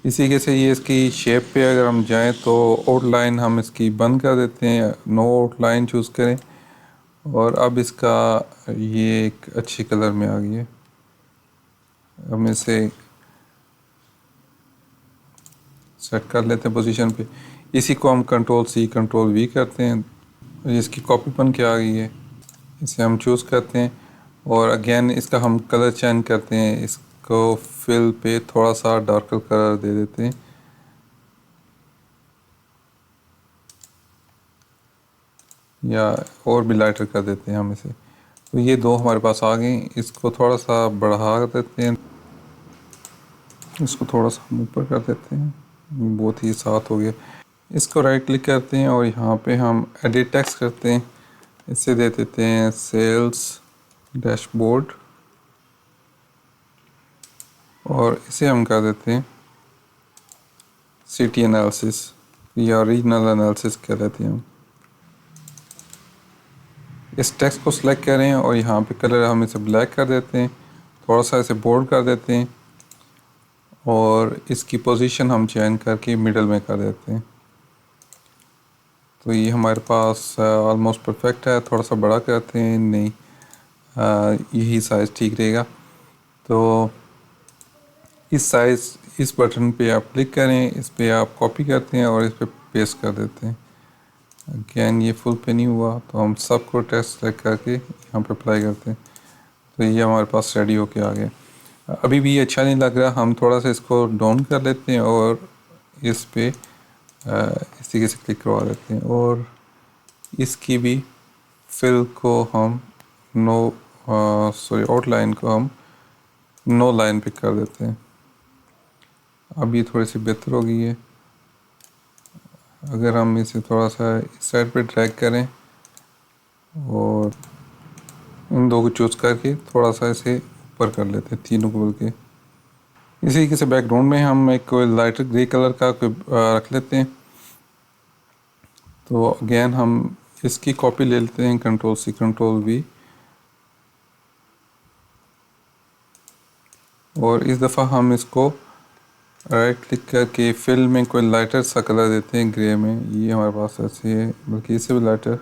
इसी के से ये इसकी शेप पे अगर हम जाएं तो आउटलाइन हम इसकी बंद कर देते हैं, नो आउटलाइन चूज़ करें, और अब इसका ये एक अच्छी कलर में आ गई है। हम इसे सेट कर लेते हैं पोजीशन पे। इसी को हम कंट्रोल C कंट्रोल V करते हैं। इसकी कॉपी बन के आ गई है, इसे हम चूज़ करते हैं और अगेन इसका हम कलर चेंज करते हैं। इसको फिल पे थोड़ा सा डार्कर कलर दे देते हैं या और भी लाइटर कर देते हैं हम इसे। तो ये 2 हमारे पास आ गए। इसको थोड़ा सा बढ़ा देते हैं, इसको थोड़ा सा हम ऊपर कर देते हैं, बहुत ही साथ हो गया। इसको राइट क्लिक करते हैं और यहाँ पे हम एडिट टेक्स्ट करते हैं, इसे दे देते हैं सेल्स डैशबोर्ड और इसे हम कर देते हैं सिटी एनालिसिस या रीजनल एनालिसिस कह लेते हैं हम। इस टेक्स्ट को सिलेक्ट करें और यहाँ पे कलर हम इसे ब्लैक कर देते हैं, थोड़ा सा इसे बोल्ड कर देते हैं और इसकी पोजीशन हम चेंज करके मिडल में कर देते हैं। तो ये हमारे पास ऑलमोस्ट परफेक्ट है। थोड़ा सा बड़ा करते हैं, नहीं यही साइज़ ठीक रहेगा। तो इस साइज़ इस बटन पे आप क्लिक करें, इस पे आप कॉपी करते हैं और इस पे पेस्ट कर देते हैं। अगेन ये फुल पे नहीं हुआ तो हम सबको टेस्ट सेलेक्ट करके यहाँ पे अप्लाई करते हैं। तो ये हमारे पास रेडी होके आ गया। अभी भी ये अच्छा नहीं लग रहा, हम थोड़ा सा इसको डाउन कर लेते हैं और इस पे इस तरीके से क्लिक करवा देते हैं और इसकी भी फिल को हम आउटलाइन को हम नो लाइन पे कर देते हैं। अब ये थोड़ी सी बेहतर हो गई है। अगर हम इसे थोड़ा सा इस साइड पे ड्रैग करें और इन 2 को चूज़ करके थोड़ा सा इसे ऊपर कर लेते हैं, तीनों को बल्कि। इसी तरीके से बैकग्राउंड में हम एक कोई लाइटर ग्रे कलर का कोई रख लेते हैं। तो अगेन हम इसकी कॉपी ले लेते हैं, कंट्रोल C कंट्रोल V, और इस दफ़ा हम इसको राइट क्लिक करके फिल में कोई लाइटर सा कलर देते हैं ग्रे में। ये हमारे पास ऐसे है, बल्कि इससे भी लाइटर,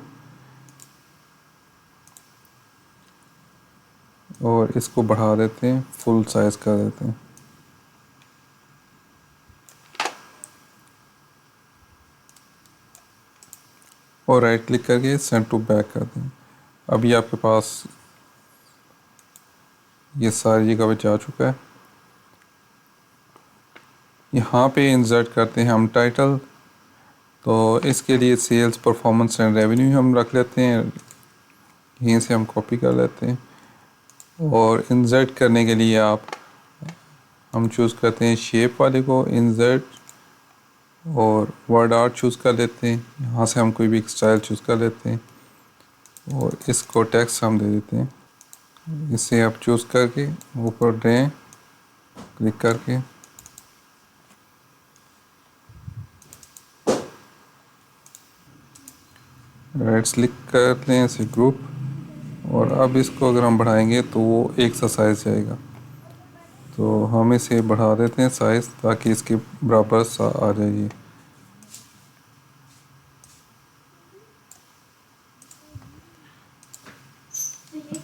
और इसको बढ़ा देते हैं, फुल साइज कर देते हैं। और राइट क्लिक करके सेंड टू बैक कर दें। अभी आपके पास ये सारी जगह पे जा चुका है। यहाँ पे इंसर्ट करते हैं हम टाइटल। तो इसके लिए सेल्स परफॉर्मेंस एंड रेवेन्यू हम रख लेते हैं, यहीं से हम कॉपी कर लेते हैं। और इंसर्ट करने के लिए हम चूज़ करते हैं शेप वाले को, इंसर्ट और वर्ड आर्ट चूज़ कर लेते हैं। यहाँ से हम कोई भी एक स्टाइल चूज़ कर लेते हैं और इसको टेक्स्ट हम दे देते हैं। इसे आप चूज़ करके ऊपर दें, क्लिक करके राइट क्लिक कर लें इसे ग्रुप, और अब इसको अगर हम बढ़ाएंगे तो वो एक सा साइज़ जाएगा। तो हम इसे बढ़ा देते हैं साइज़ ताकि इसके बराबर सा आ जाए।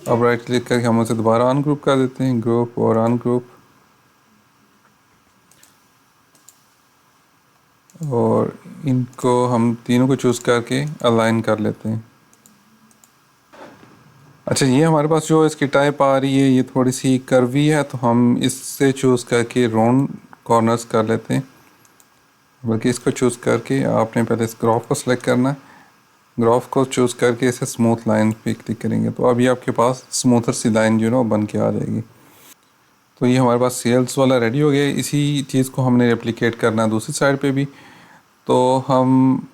अब राइट क्लिक करके हम उसे दोबारा अनग्रुप कर देते हैं, ग्रुप और अनग्रुप, और इनको हम तीनों को चूज़ करके अलाइन कर लेते हैं। अच्छा, ये हमारे पास जो इसकी टाइप आ रही है ये थोड़ी सी कर्वी है, तो हम इससे चूज़ करके राउंड कॉर्नर्स कर लेते हैं। बल्कि इसको चूज़ करके आपने पहले इस ग्राफ को सिलेक्ट करना है, ग्राफ को चूज़ करके इसे स्मूथ लाइन पे क्लिक करेंगे तो अभी आपके पास स्मूथर सी लाइन जो है बन के आ जाएगी। तो ये हमारे पास सेल्स वाला रेडी हो गया। इसी चीज़ को हमने रेप्लिकेट करना है दूसरी साइड पे भी, तो हम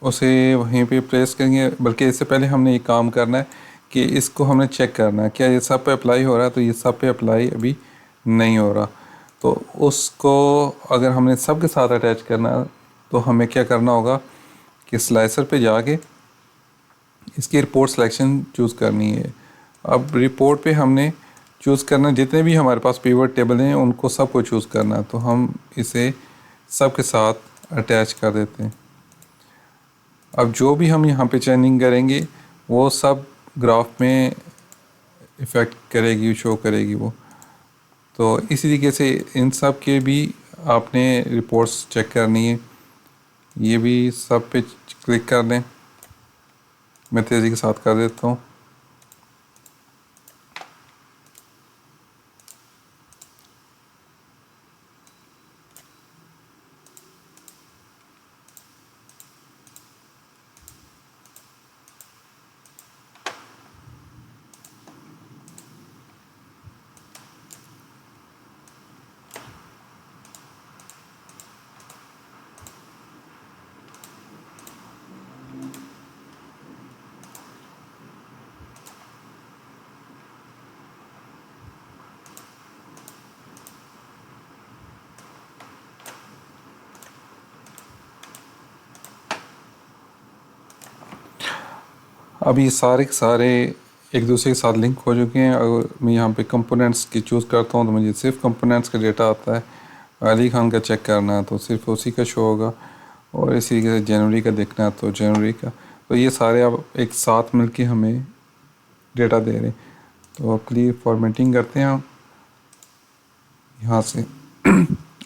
उसे वहीं पे प्लेस करेंगे। बल्कि इससे पहले हमने एक काम करना है कि इसको हमने चेक करना है क्या ये सब पे अप्लाई हो रहा है। तो ये सब पे अप्लाई अभी नहीं हो रहा, तो उसको अगर हमने सब के साथ अटैच करना है तो हमें क्या करना होगा कि स्लाइसर पे जाके इसकी रिपोर्ट सिलेक्शन चूज़ करनी है। अब रिपोर्ट पे हमने चूज़ करना, जितने भी हमारे पास पिवट टेबल हैं उनको सबको चूज़ करना है। तो हम इसे सब के साथ अटैच कर देते हैं। अब जो भी हम यहाँ पे चेंजिंग करेंगे वो सब ग्राफ में इफ़ेक्ट करेगी, शो करेगी वो। तो इसी तरीके से इन सब के भी आपने रिपोर्ट्स चेक करनी है। ये भी सब पे क्लिक कर लें, मैं तेज़ी के साथ कर देता हूँ। अब ये सारे के सारे एक दूसरे के साथ लिंक हो चुके हैं। अगर मैं यहाँ पे कंपोनेंट्स की चूज़ करता हूँ तो मुझे सिर्फ कंपोनेंट्स का डेटा आता है। अली खान का चेक करना है तो सिर्फ उसी का शो होगा, और इसी तरीके से जनवरी का देखना है तो जनवरी का। तो ये सारे अब एक साथ मिलके हमें डेटा दे रहे हैं। तो क्लियर फॉर्मेटिंग करते हैं हम यहाँ से।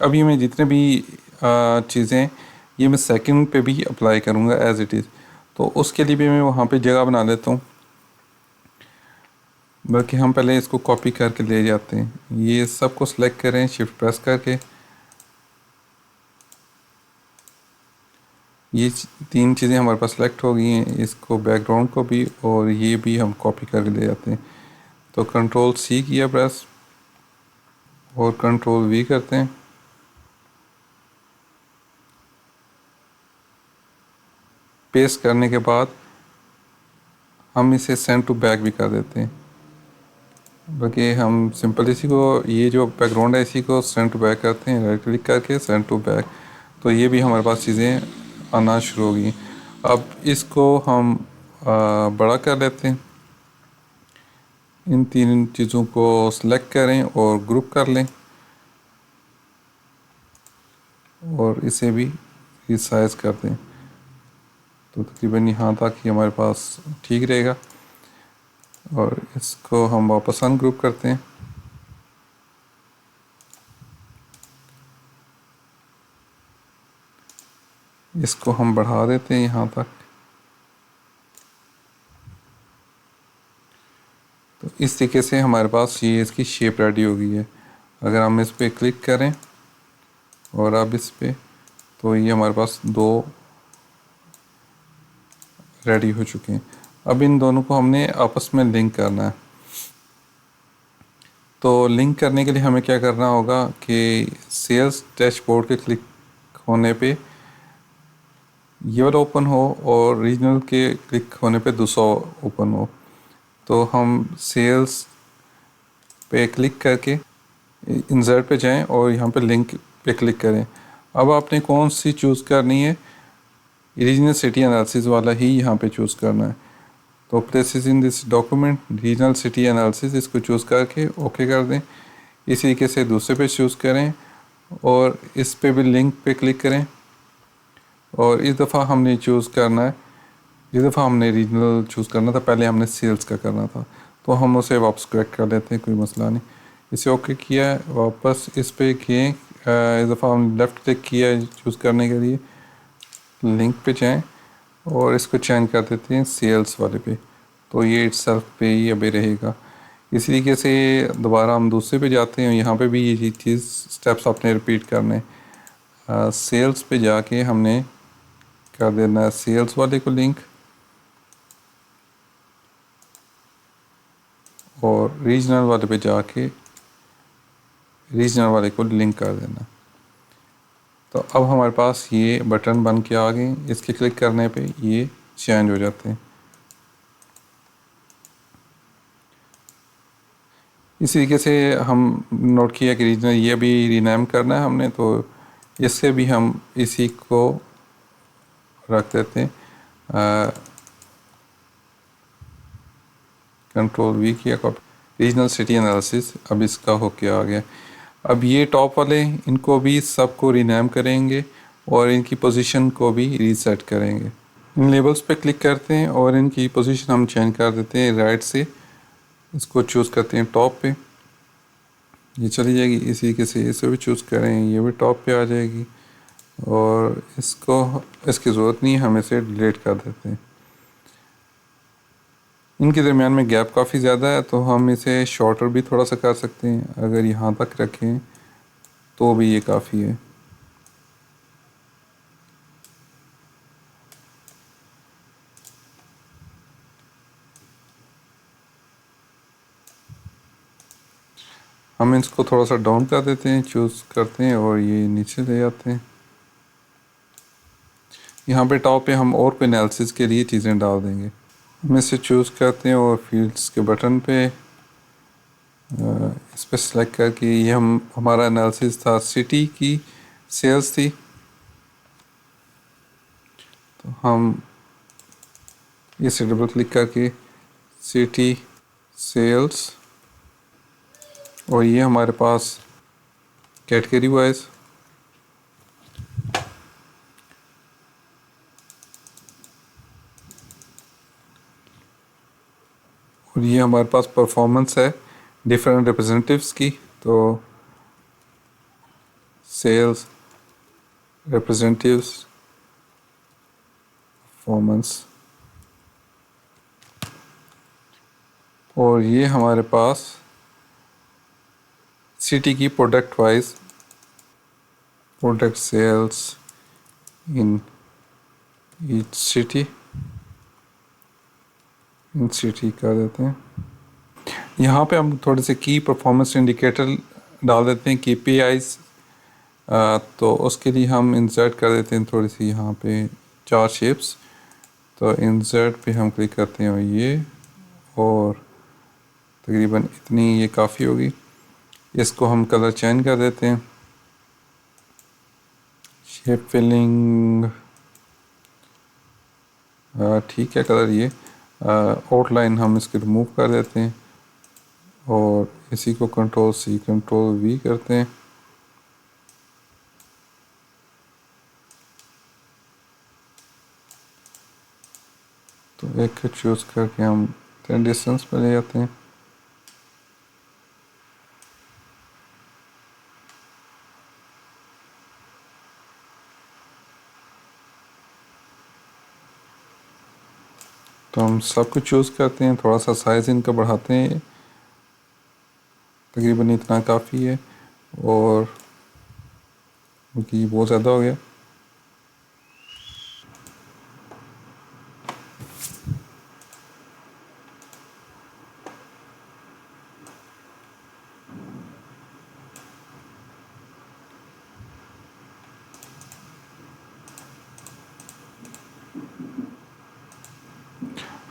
अभी मैं जितने भी चीज़ें ये मैं सेकंड पे भी अप्लाई करूँगा एज इट इज़, तो उसके लिए भी मैं वहाँ पे जगह बना लेता हूँ। बल्कि हम पहले इसको कॉपी करके ले जाते हैं। ये सबको सिलेक्ट करें शिफ्ट प्रेस करके, ये तीन चीज़ें हमारे पास सेलेक्ट हो गई हैं। इसको बैकग्राउंड को भी और ये भी हम कॉपी करके ले जाते हैं। तो कंट्रोल सी किया प्रेस और कंट्रोल वी करते हैं। पेस्ट करने के बाद हम इसे सेंड टू बैक भी कर देते हैं। बल्कि हम सिंपल इसी को, ये जो बैकग्राउंड है इसी को सेंड टू बैक करते हैं, राइट क्लिक करके सेंड टू बैक। तो ये भी हमारे पास चीज़ें आना शुरू हो गई। अब इसको हम बड़ा कर लेते हैं। इन तीन चीज़ों को सिलेक्ट करें और ग्रुप कर लें, और इसे भी रिसाइज कर दें। तो तकरीबन यहाँ तक ही हमारे पास ठीक रहेगा। और इसको हम वापस अनग्रुप करते हैं। इसको हम बढ़ा देते हैं यहाँ तक। तो इस तरीके से हमारे पास ये इसकी शेप रेडी हो गई है। अगर हम इस पर क्लिक करें और अब इस पे, तो ये हमारे पास दो रेडी हो चुके हैं। अब इन दोनों को हमने आपस में लिंक करना है। तो लिंक करने के लिए हमें क्या करना होगा कि सेल्स डैशबोर्ड के क्लिक होने पे ये वाला ओपन हो और रीजनल के क्लिक होने पे दूसरा ओपन हो। तो हम सेल्स पे क्लिक करके इंसर्ट पे जाएं और यहाँ पे लिंक पे क्लिक करें। अब आपने कौन सी चूज़ करनी है, रीजनल सिटी एनालिसिस वाला ही यहाँ पे चूज़ करना है। तो places in this document regional city analysis, इसको चूज़ करके ओके कर दें। इसी तरीके से दूसरे पे चूज़ करें और इस पे भी लिंक पे क्लिक करें। और इस दफ़ा हमने चूज़ करना है, इस दफ़ा हमने रीजनल चूज़ करना था, पहले हमने सेल्स का करना था। तो हम उसे वापस करेक्ट कर लेते हैं, कोई मसला नहीं। इसे ओके किया, वापस इस पे किए, इस दफ़ा हम लेफ़्ट क्लिक किया चूज़ करने के लिए, लिंक पे जाएं और इसको चेंज कर देते हैं सेल्स वाले पे। तो ये इट्सल्फ पे ही अभी रहेगा। इसी तरीके से दोबारा हम दूसरे पे जाते हैं, यहाँ पे भी ये चीज़ स्टेप्स आपने रिपीट करने। सेल्स पे जाके हमने कर देना है सेल्स वाले को लिंक और रीजनल वाले पे जाके रीजनल वाले को लिंक कर देना। तो अब हमारे पास ये बटन बन के आ गए, इसके क्लिक करने पे ये चेंज हो जाते हैं। इस तरीके से हम नोट किया कि रीजनल ये भी रीनेम करना है हमने, तो इससे भी हम इसी को रख देते हैं, कंट्रोल वी किया, रीजनल सिटी एनालिसिस। अब इसका होके आ गया। अब ये टॉप वाले इनको भी सबको रीनेम करेंगे और इनकी पोजीशन को भी रीसेट करेंगे। इन लेबल्स पे क्लिक करते हैं और इनकी पोजीशन हम चेंज कर देते हैं राइट से, इसको चूज़ करते हैं टॉप पे, ये चली जाएगी। इसी के से इसे भी चूज़ करें, ये भी टॉप पे आ जाएगी। और इसको इसकी ज़रूरत नहीं है, हम इसे डिलीट कर देते हैं। इनके दरमियान में गैप काफ़ी ज़्यादा है, तो हम इसे शॉर्टर भी थोड़ा सा कर सकते हैं। अगर यहाँ तक रखें तो भी ये काफ़ी है। हम इसको थोड़ा सा डाउन कर देते हैं, चूज़ करते हैं और ये नीचे ले जाते हैं। यहाँ पे टॉप पे हम और कोई एनालिसिस के लिए चीज़ें डाल देंगे। हम इसे चूज़ करते हैं और फील्ड्स के बटन पे इस पर सेलेक्ट करके, ये हमारा एनालिसिस था सिटी की सेल्स थी, तो हम इसे डबल क्लिक करके सिटी सेल्स, और ये हमारे पास कैटेगरी वाइज, और ये हमारे पास परफॉर्मेंस है डिफरेंट रिप्रेजेंटेटिव्स की। तो सेल्स रिप्रेजेंटेटिव्स परफॉर्मेंस, और ये हमारे पास सिटी की product wise, product sales in each city, in city कर देते हैं। यहाँ पे हम थोड़े से की परफॉर्मेंस इंडिकेटर डाल देते हैं, KPIs। तो उसके लिए हम इंसर्ट कर देते हैं थोड़ी सी यहाँ पे 4 शेप्स। तो इंसर्ट पे हम क्लिक करते हैं ये, और तकरीबन इतनी ये काफ़ी होगी। इसको हम कलर चेंज कर देते हैं, शेप फिलिंग ठीक है कलर। ये आउटलाइन हम इसके रिमूव कर देते हैं और इसी को कंट्रोल-C कंट्रोल-V करते हैं। तो एक चूज़ करके हम डिस्टेंस पे ले जाते हैं। तो हम सब कुछ चूज़ करते हैं, थोड़ा सा साइज़ इनका बढ़ाते हैं, तकरीबन इतना काफ़ी है, और क्योंकि बहुत ज़्यादा हो गया।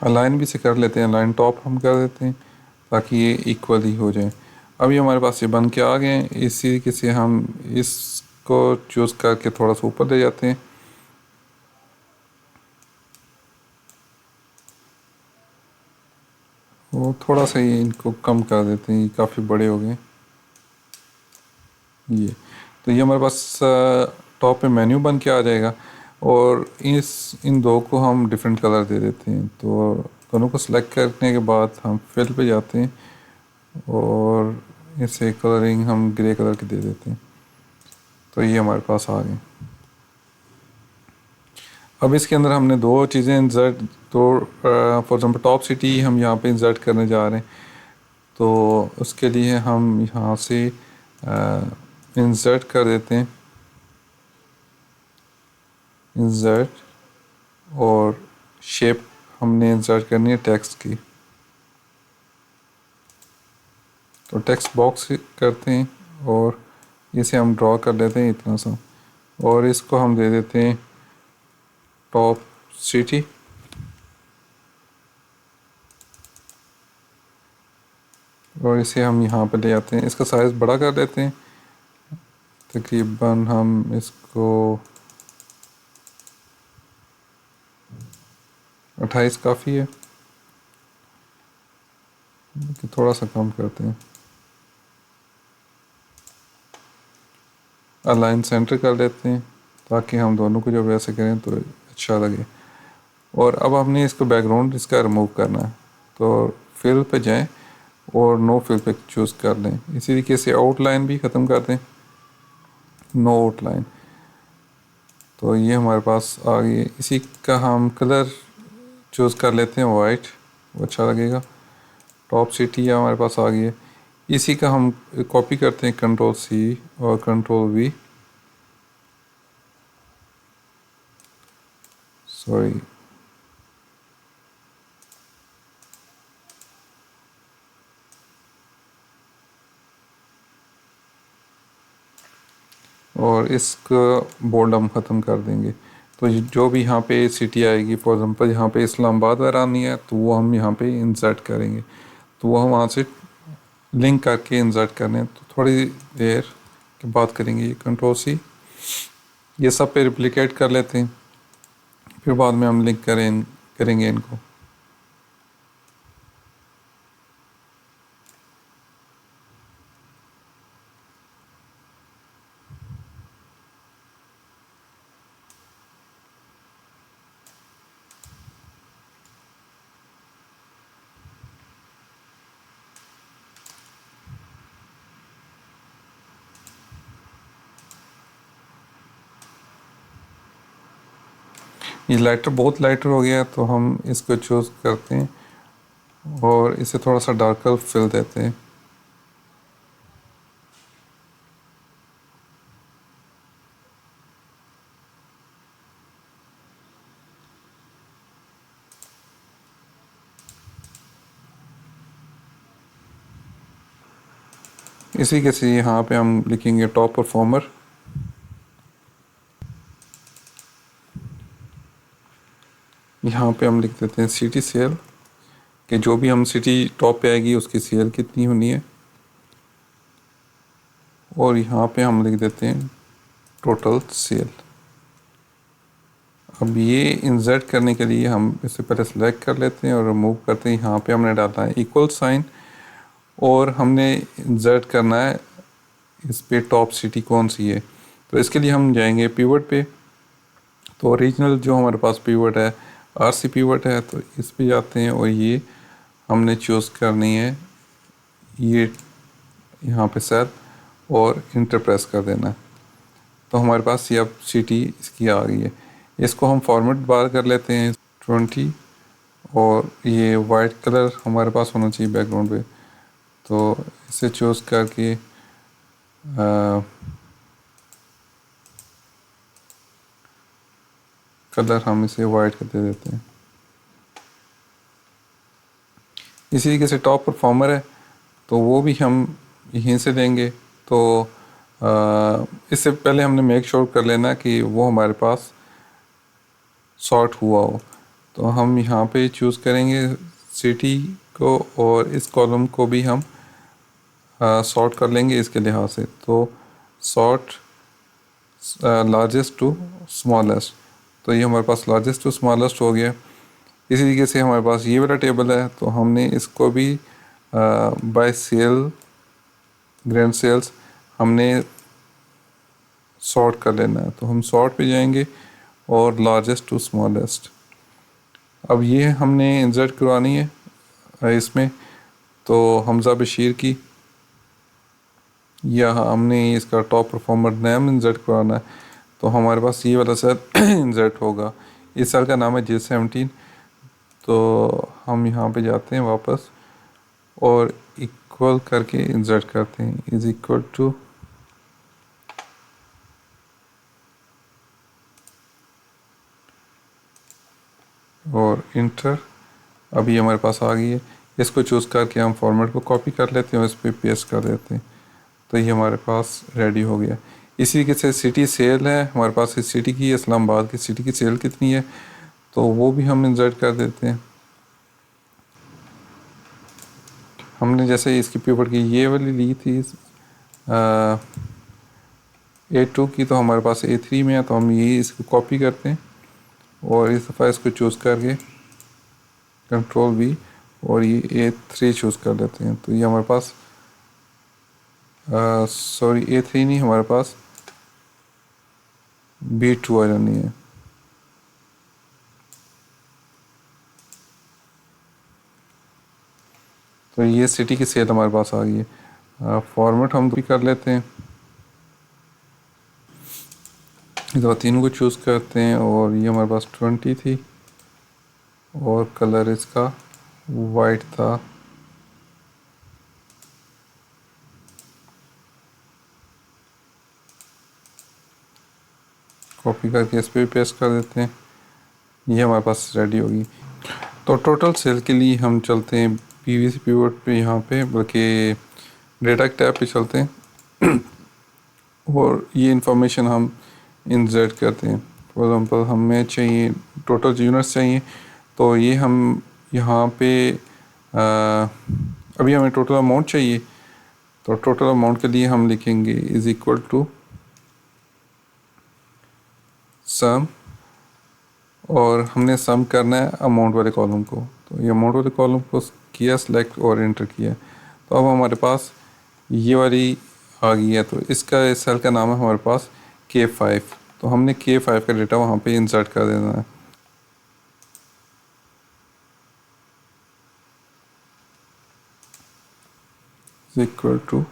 अलाइन भी से कर लेते हैं, अलाइन टॉप हम कर देते हैं ताकि ये इक्वल ही हो जाए। अभी हमारे पास ये बन के आ गए हैं। इस तरीके से हम इसको चूज़ करके थोड़ा सा ऊपर ले जाते हैं। वो थोड़ा सा ही इनको कम कर देते हैं, ये काफ़ी बड़े हो गए ये। तो ये हमारे पास टॉप पे मेन्यू बन के आ जाएगा और इन दो को हम डिफरेंट कलर दे देते हैं। तो दोनों को सिलेक्ट करने के बाद हम फिल पे जाते हैं और इसे कलरिंग हम ग्रे कलर की दे देते हैं। तो ये हमारे पास आ गए। अब इसके अंदर हमने दो चीज़ें इंसर्ट, तो फॉर एग्जांपल टॉप सिटी हम यहाँ पे इंसर्ट करने जा रहे हैं। तो उसके लिए हम यहाँ से इंसर्ट कर देते हैं, इंसर्ट, और शेप हमने इंसर्ट करनी है टेक्स्ट की। तो टेक्स्ट बॉक्स करते हैं और इसे हम ड्रॉ कर लेते हैं इतना सा, और इसको हम दे देते हैं टॉप सिटी। और इसे हम यहाँ पे ले आते हैं, इसका साइज़ बड़ा कर देते हैं। तकरीबन हम इसको 28 काफ़ी है, कि थोड़ा सा कम करते हैं। अलाइन सेंटर कर लेते हैं ताकि हम दोनों को जब वैसे करें तो अच्छा लगे। और अब हमने इसको बैकग्राउंड इसका रिमूव करना है, तो फिल पे जाएं और नो फिल पे चूज़ कर लें। इसी तरीके से आउटलाइन भी ख़त्म कर दें, नो आउटलाइन। तो ये हमारे पास आ गई। इसी का हम कलर चूज़ कर लेते हैं वाइट, वो अच्छा लगेगा। टॉप सिटी हमारे पास आ गई है। इसी का हम कॉपी करते हैं Ctrl+C और Ctrl+V, सॉरी, और इसका बोल्ड हम ख़त्म कर देंगे। तो जो भी यहाँ पे सिटी आएगी, फॉर एग्जांपल यहाँ पे इस्लामाबाद वरानी है, तो वो हम यहाँ पे इंसर्ट करेंगे। तो वो हम वहाँ से लिंक करके इंसर्ट करने हैं। तो थोड़ी देर के बाद करेंगे। Ctrl+C, ये सब पे रिप्लिकेट कर लेते हैं, फिर बाद में हम लिंक करेंगे इनको। ये लाइटर बहुत लाइटर हो गया है, तो हम इसको चूज़ करते हैं और इसे थोड़ा सा डार्कर फिल देते हैं। इसी के से यहाँ पे हम लिखेंगे टॉप परफॉर्मर। यहाँ पे हम लिख देते हैं सिटी सेल, कि जो भी हम सिटी टॉप पे आएगी उसकी सेल कितनी होनी है। और यहाँ पे हम लिख देते हैं टोटल सेल। अब ये इंसर्ट करने के लिए हम इसे पहले सेलेक्ट कर लेते हैं और रिमूव करते हैं। यहाँ पे हमने डालना है इक्वल साइन और हमने इंसर्ट करना है इस पे टॉप सिटी कौन सी है। तो इसके लिए हम जाएंगे पिवट पे। तो ओरिजिनल जो हमारे पास पिवट है आरसी पिवट है, तो इस पे जाते हैं और ये हमने चूज़ करनी है ये यहाँ पे सेल और इंटर प्रेस कर देना है। तो हमारे पास ये अब सिटी इसकी आ गई है। इसको हम फॉर्मेट बार कर लेते हैं 20 और ये वाइट कलर हमारे पास होना चाहिए बैकग्राउंड पे। तो इसे चूज़ करके कलर हम इसे वाइट कर दे देते हैं। इसी तरीके से टॉप परफॉर्मर है, तो वो भी हम यहीं से लेंगे। तो इससे पहले हमने मेक श्योर कर लेना कि वो हमारे पास सॉर्ट हुआ हो। तो हम यहाँ पे चूज़ करेंगे सिटी को, और इस कॉलम को भी हम सॉर्ट कर लेंगे इसके लिहाज से। तो सॉर्ट लार्जेस्ट टू स्मॉलेस्ट, तो ये हमारे पास लार्जेस्ट टू स्मॉलेस्ट हो गया। इसी तरीके से हमारे पास ये वाला टेबल है, तो हमने इसको भी बाय सेल ग्रैंड सेल्स हमने सॉर्ट कर लेना है। तो हम सॉर्ट पे जाएंगे और लार्जेस्ट टू स्मॉलेस्ट, अब ये हमने इंसर्ट करवानी है इसमें। तो हमज़ा बशीर की, या हमने इसका टॉप परफॉर्मर नेम इंसर्ट करवाना है, तो हमारे पास ये वाला सेल इंसर्ट होगा। इस सेल का नाम है J17। तो हम यहाँ पे जाते हैं वापस और इक्वल करके इंसर्ट करते हैं, इज इक्वल टू, और इंटर। अभी हमारे पास आ गई है। इसको चूज़ करके हम फॉर्मेट को कॉपी कर लेते हैं और इस पर पेस्ट कर देते हैं। तो ये हमारे पास रेडी हो गया। इसी तरीके से सिटी सेल है हमारे पास, इस सिटी की, इस्लामाबाद की सिटी की सेल कितनी है, तो वो भी हम इंसर्ट कर देते हैं। हमने जैसे इसकी पिवट की ये वाली ली थी A2 की, तो हमारे पास A3 में है, तो हम ये इसको कॉपी करते हैं और इस दफ़ा इसको चूज़ करके कंट्रोल V और ये A3 चूज़ कर लेते हैं। तो ये हमारे पास सॉरी A3 नहीं, हमारे पास B2 आ जानी है। तो ये सिटी की सेल हमारे पास आ गई है। फॉर्मेट हम भी कर लेते हैं, तो तीनों को चूज़ करते हैं, और ये हमारे पास 20 थी और कलर इसका वाइट था। कॉपी करके इस पर भी पेस्ट कर देते हैं। ये हमारे पास रेडी होगी। तो टोटल सेल के लिए हम चलते हैं PVC पिवट पे, यहाँ पे बल्कि डेटा के टैब पे चलते हैं और ये इंफॉर्मेशन हम इंसर्ट करते हैं। फॉर एग्ज़ाम्पल हमें चाहिए टोटल यूनिट्स चाहिए, तो ये हम यहाँ पे अभी हमें टोटल अमाउंट चाहिए। तो टोटल अमाउंट के लिए हम लिखेंगे इज़ इक्वल टू सम, और हमने सम करना है अमाउंट वाले कॉलम को। तो ये अमाउंट वाले कॉलम को किया सिलेक्ट और एंटर किया, तो अब हमारे पास ये वाली आ गई है। तो इसका इस सेल का नाम है हमारे पास K5। तो हमने K5 का डेटा वहाँ पे इंसर्ट कर देना है। इक्वल टू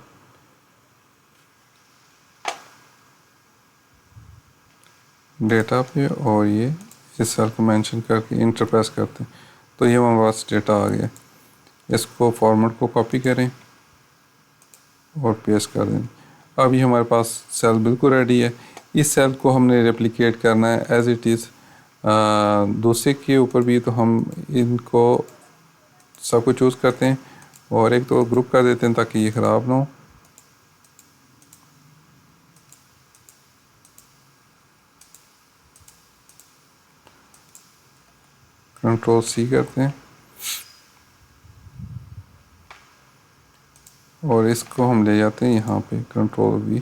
डेटा पे, और ये इस सेल को मेंशन करके इंटर प्रेस करते हैं, तो ये हमारे पास डेटा आ गया। इसको फॉर्मेट को कॉपी करें और पेस्ट कर दें। अभी हमारे पास सेल बिल्कुल रेडी है। इस सेल को हमने रेप्लिकेट करना है एज इट इज़ दूसरे के ऊपर भी। तो हम इनको सबको चूज़ करते हैं और एक तो ग्रुप कर देते हैं ताकि ये ख़राब ना हो। कंट्रोल C करते हैं और इसको हम ले जाते हैं यहाँ पे कंट्रोल V।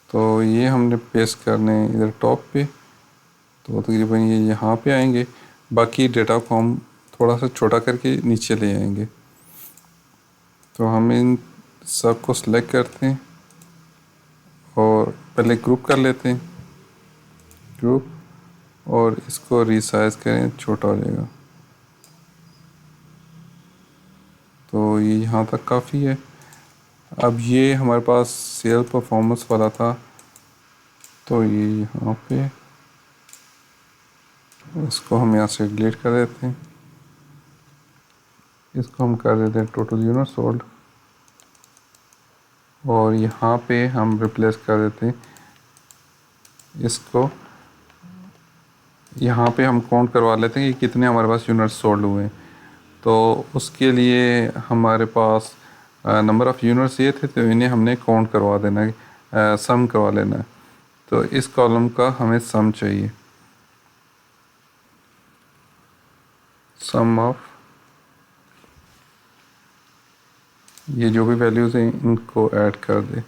तो ये हमने पेस्ट करने इधर टॉप पे, तो तकरीबन ये यहाँ पे आएंगे। बाकी डेटा को हम थोड़ा सा छोटा करके नीचे ले आएंगे। तो हम इन सब को सिलेक्ट करते हैं और पहले ग्रुप कर लेते हैं, ग्रुप, और इसको रिसाइज करें, छोटा हो जाएगा। तो ये यहाँ तक काफ़ी है। अब ये हमारे पास सेल परफॉर्मेंस वाला था, तो ये यहाँ पे इसको हम यहाँ से डिलीट कर देते हैं। इसको हम कर देते हैं टोटल यूनिट सोल्ड, और यहाँ पे हम रिप्लेस कर देते हैं इसको। यहाँ पे हम काउंट करवा लेते हैं कि कितने हमारे पास यूनिट सोल्ड हुए हैं। तो उसके लिए हमारे पास नंबर ऑफ़ यूनिट्स ये थे, तो इन्हें हमने काउंट करवा देना है, सम करवा लेना है। तो इस कॉलम का हमें सम चाहिए, सम ऑफ ये जो भी वैल्यूज़ हैं इनको ऐड कर दे,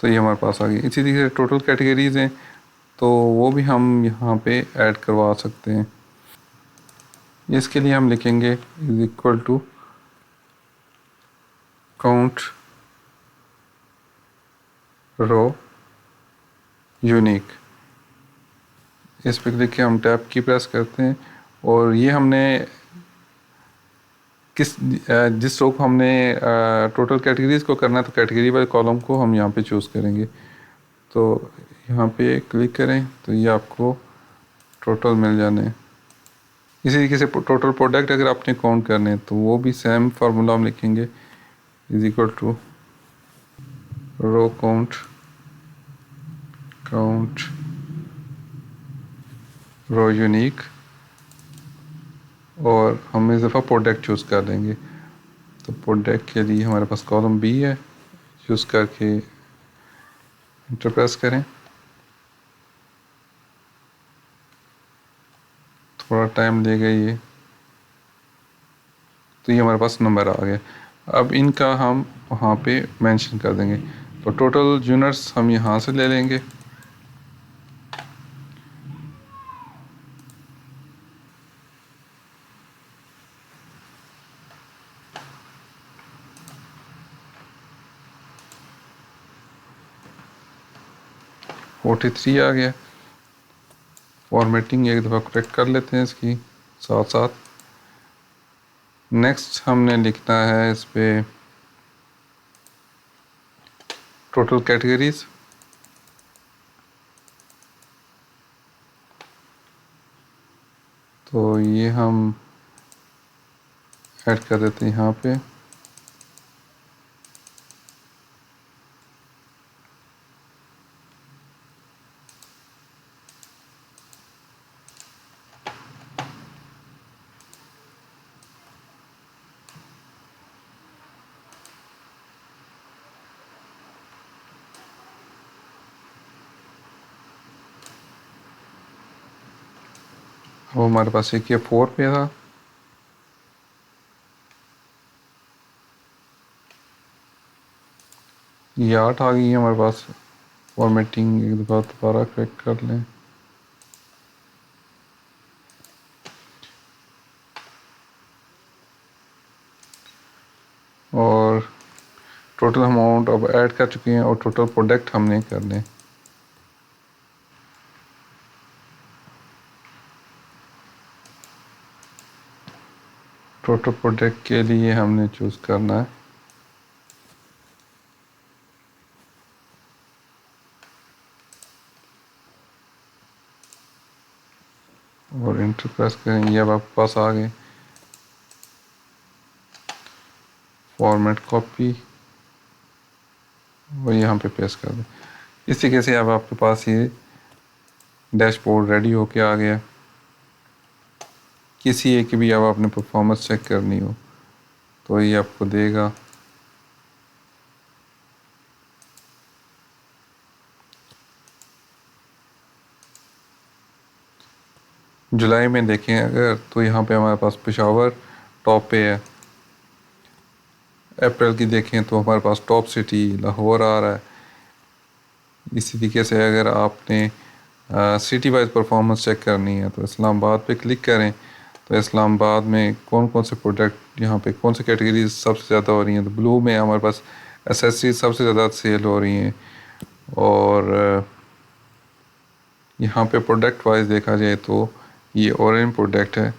तो ये हमारे पास आ गई। इसी तरीके से टोटल कैटेगरीज हैं तो वो भी हम यहाँ पे ऐड करवा सकते हैं। इसके लिए हम लिखेंगे is equal to count row unique. इस पे क्लिक के हम टैब की प्रेस करते हैं और ये हमने जिस रो को हमने टोटल कैटेगरीज को करना है तो कैटेगरी वाले कॉलम को हम यहाँ पे चूज़ करेंगे। तो यहाँ पे क्लिक करें तो ये आपको टोटल मिल जाने। इसी तरीके से टोटल प्रोडक्ट अगर आपने काउंट करने हैं तो वो भी सेम फार्मूला हम लिखेंगे is equal to row count row unique और हम इस दफ़ा प्रोडक्ट चूज़ कर लेंगे। तो प्रोडक्ट के लिए हमारे पास कॉलम बी है, चूज़ करके इंटर प्रेस करें। थोड़ा टाइम लेगा ये, तो ये हमारे पास नंबर आ गया। अब इनका हम वहाँ पे मेंशन कर देंगे। तो टोटल यूनिट्स हम यहाँ से ले लेंगे। फोर्टी थ्री आ गया। फॉर्मेटिंग एक दफ़ा करेक्ट कर लेते हैं इसकी साथ साथ। नेक्स्ट हमने लिखना है इस पे टोटल कैटेगरीज। तो ये हम ऐड कर देते हैं यहाँ पे। वो हमारे पास एक ये 4 पे था, ये 8 आ गई है हमारे पास। फॉर्मेटिंग एक दफ़ा दोबारा करेक्ट कर लें। और टोटल अमाउंट अब ऐड कर चुके हैं और टोटल प्रोडक्ट हमने करने। टोटल प्रोडक्ट के लिए हमने चूज़ करना है और इंटर प्रेस करें। ये अब आपके पास आ गए। फॉर्मेट कॉपी और यहाँ पे पेस्ट कर दें। इस तरीके से अब आपके पास ये डैशबोर्ड रेडी होके आ गया। किसी एक की भी अब आपने परफॉर्मेंस चेक करनी हो तो ये आपको देगा। जुलाई में देखें अगर तो यहाँ पे हमारे पास पेशावर टॉप पे है। अप्रैल की देखें तो हमारे पास टॉप सिटी लाहौर आ रहा है। इसी तरीके से अगर आपने सिटी वाइज परफॉर्मेंस चेक करनी है तो इस्लामाबाद पे क्लिक करें तो इस्लामाबाद में कौन कौन से प्रोडक्ट यहाँ पे कौन सी कैटेगरीज सबसे ज़्यादा हो रही हैं। तो ब्लू में हमारे पास एसेसरीज सबसे ज़्यादा सेल हो रही हैं और यहाँ पे प्रोडक्ट वाइज देखा जाए तो ये ऑरेंज प्रोडक्ट है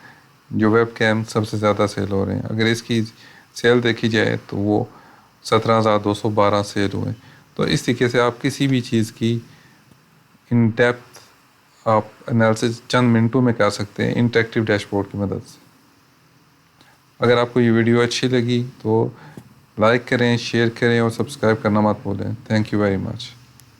जो वेब कैम सबसे ज़्यादा सेल हो रहे हैं। अगर इसकी सेल देखी जाए तो वो 17,212 सेल हुए। तो इस तरीके से आप किसी भी चीज़ की इन डेप्थ आप एनालिसिस चंद मिनटों में कर सकते हैं इंटरेक्टिव डैशबोर्ड की मदद से। अगर आपको ये वीडियो अच्छी लगी तो लाइक करें, शेयर करें और सब्सक्राइब करना मत भूलें। Thank you very much.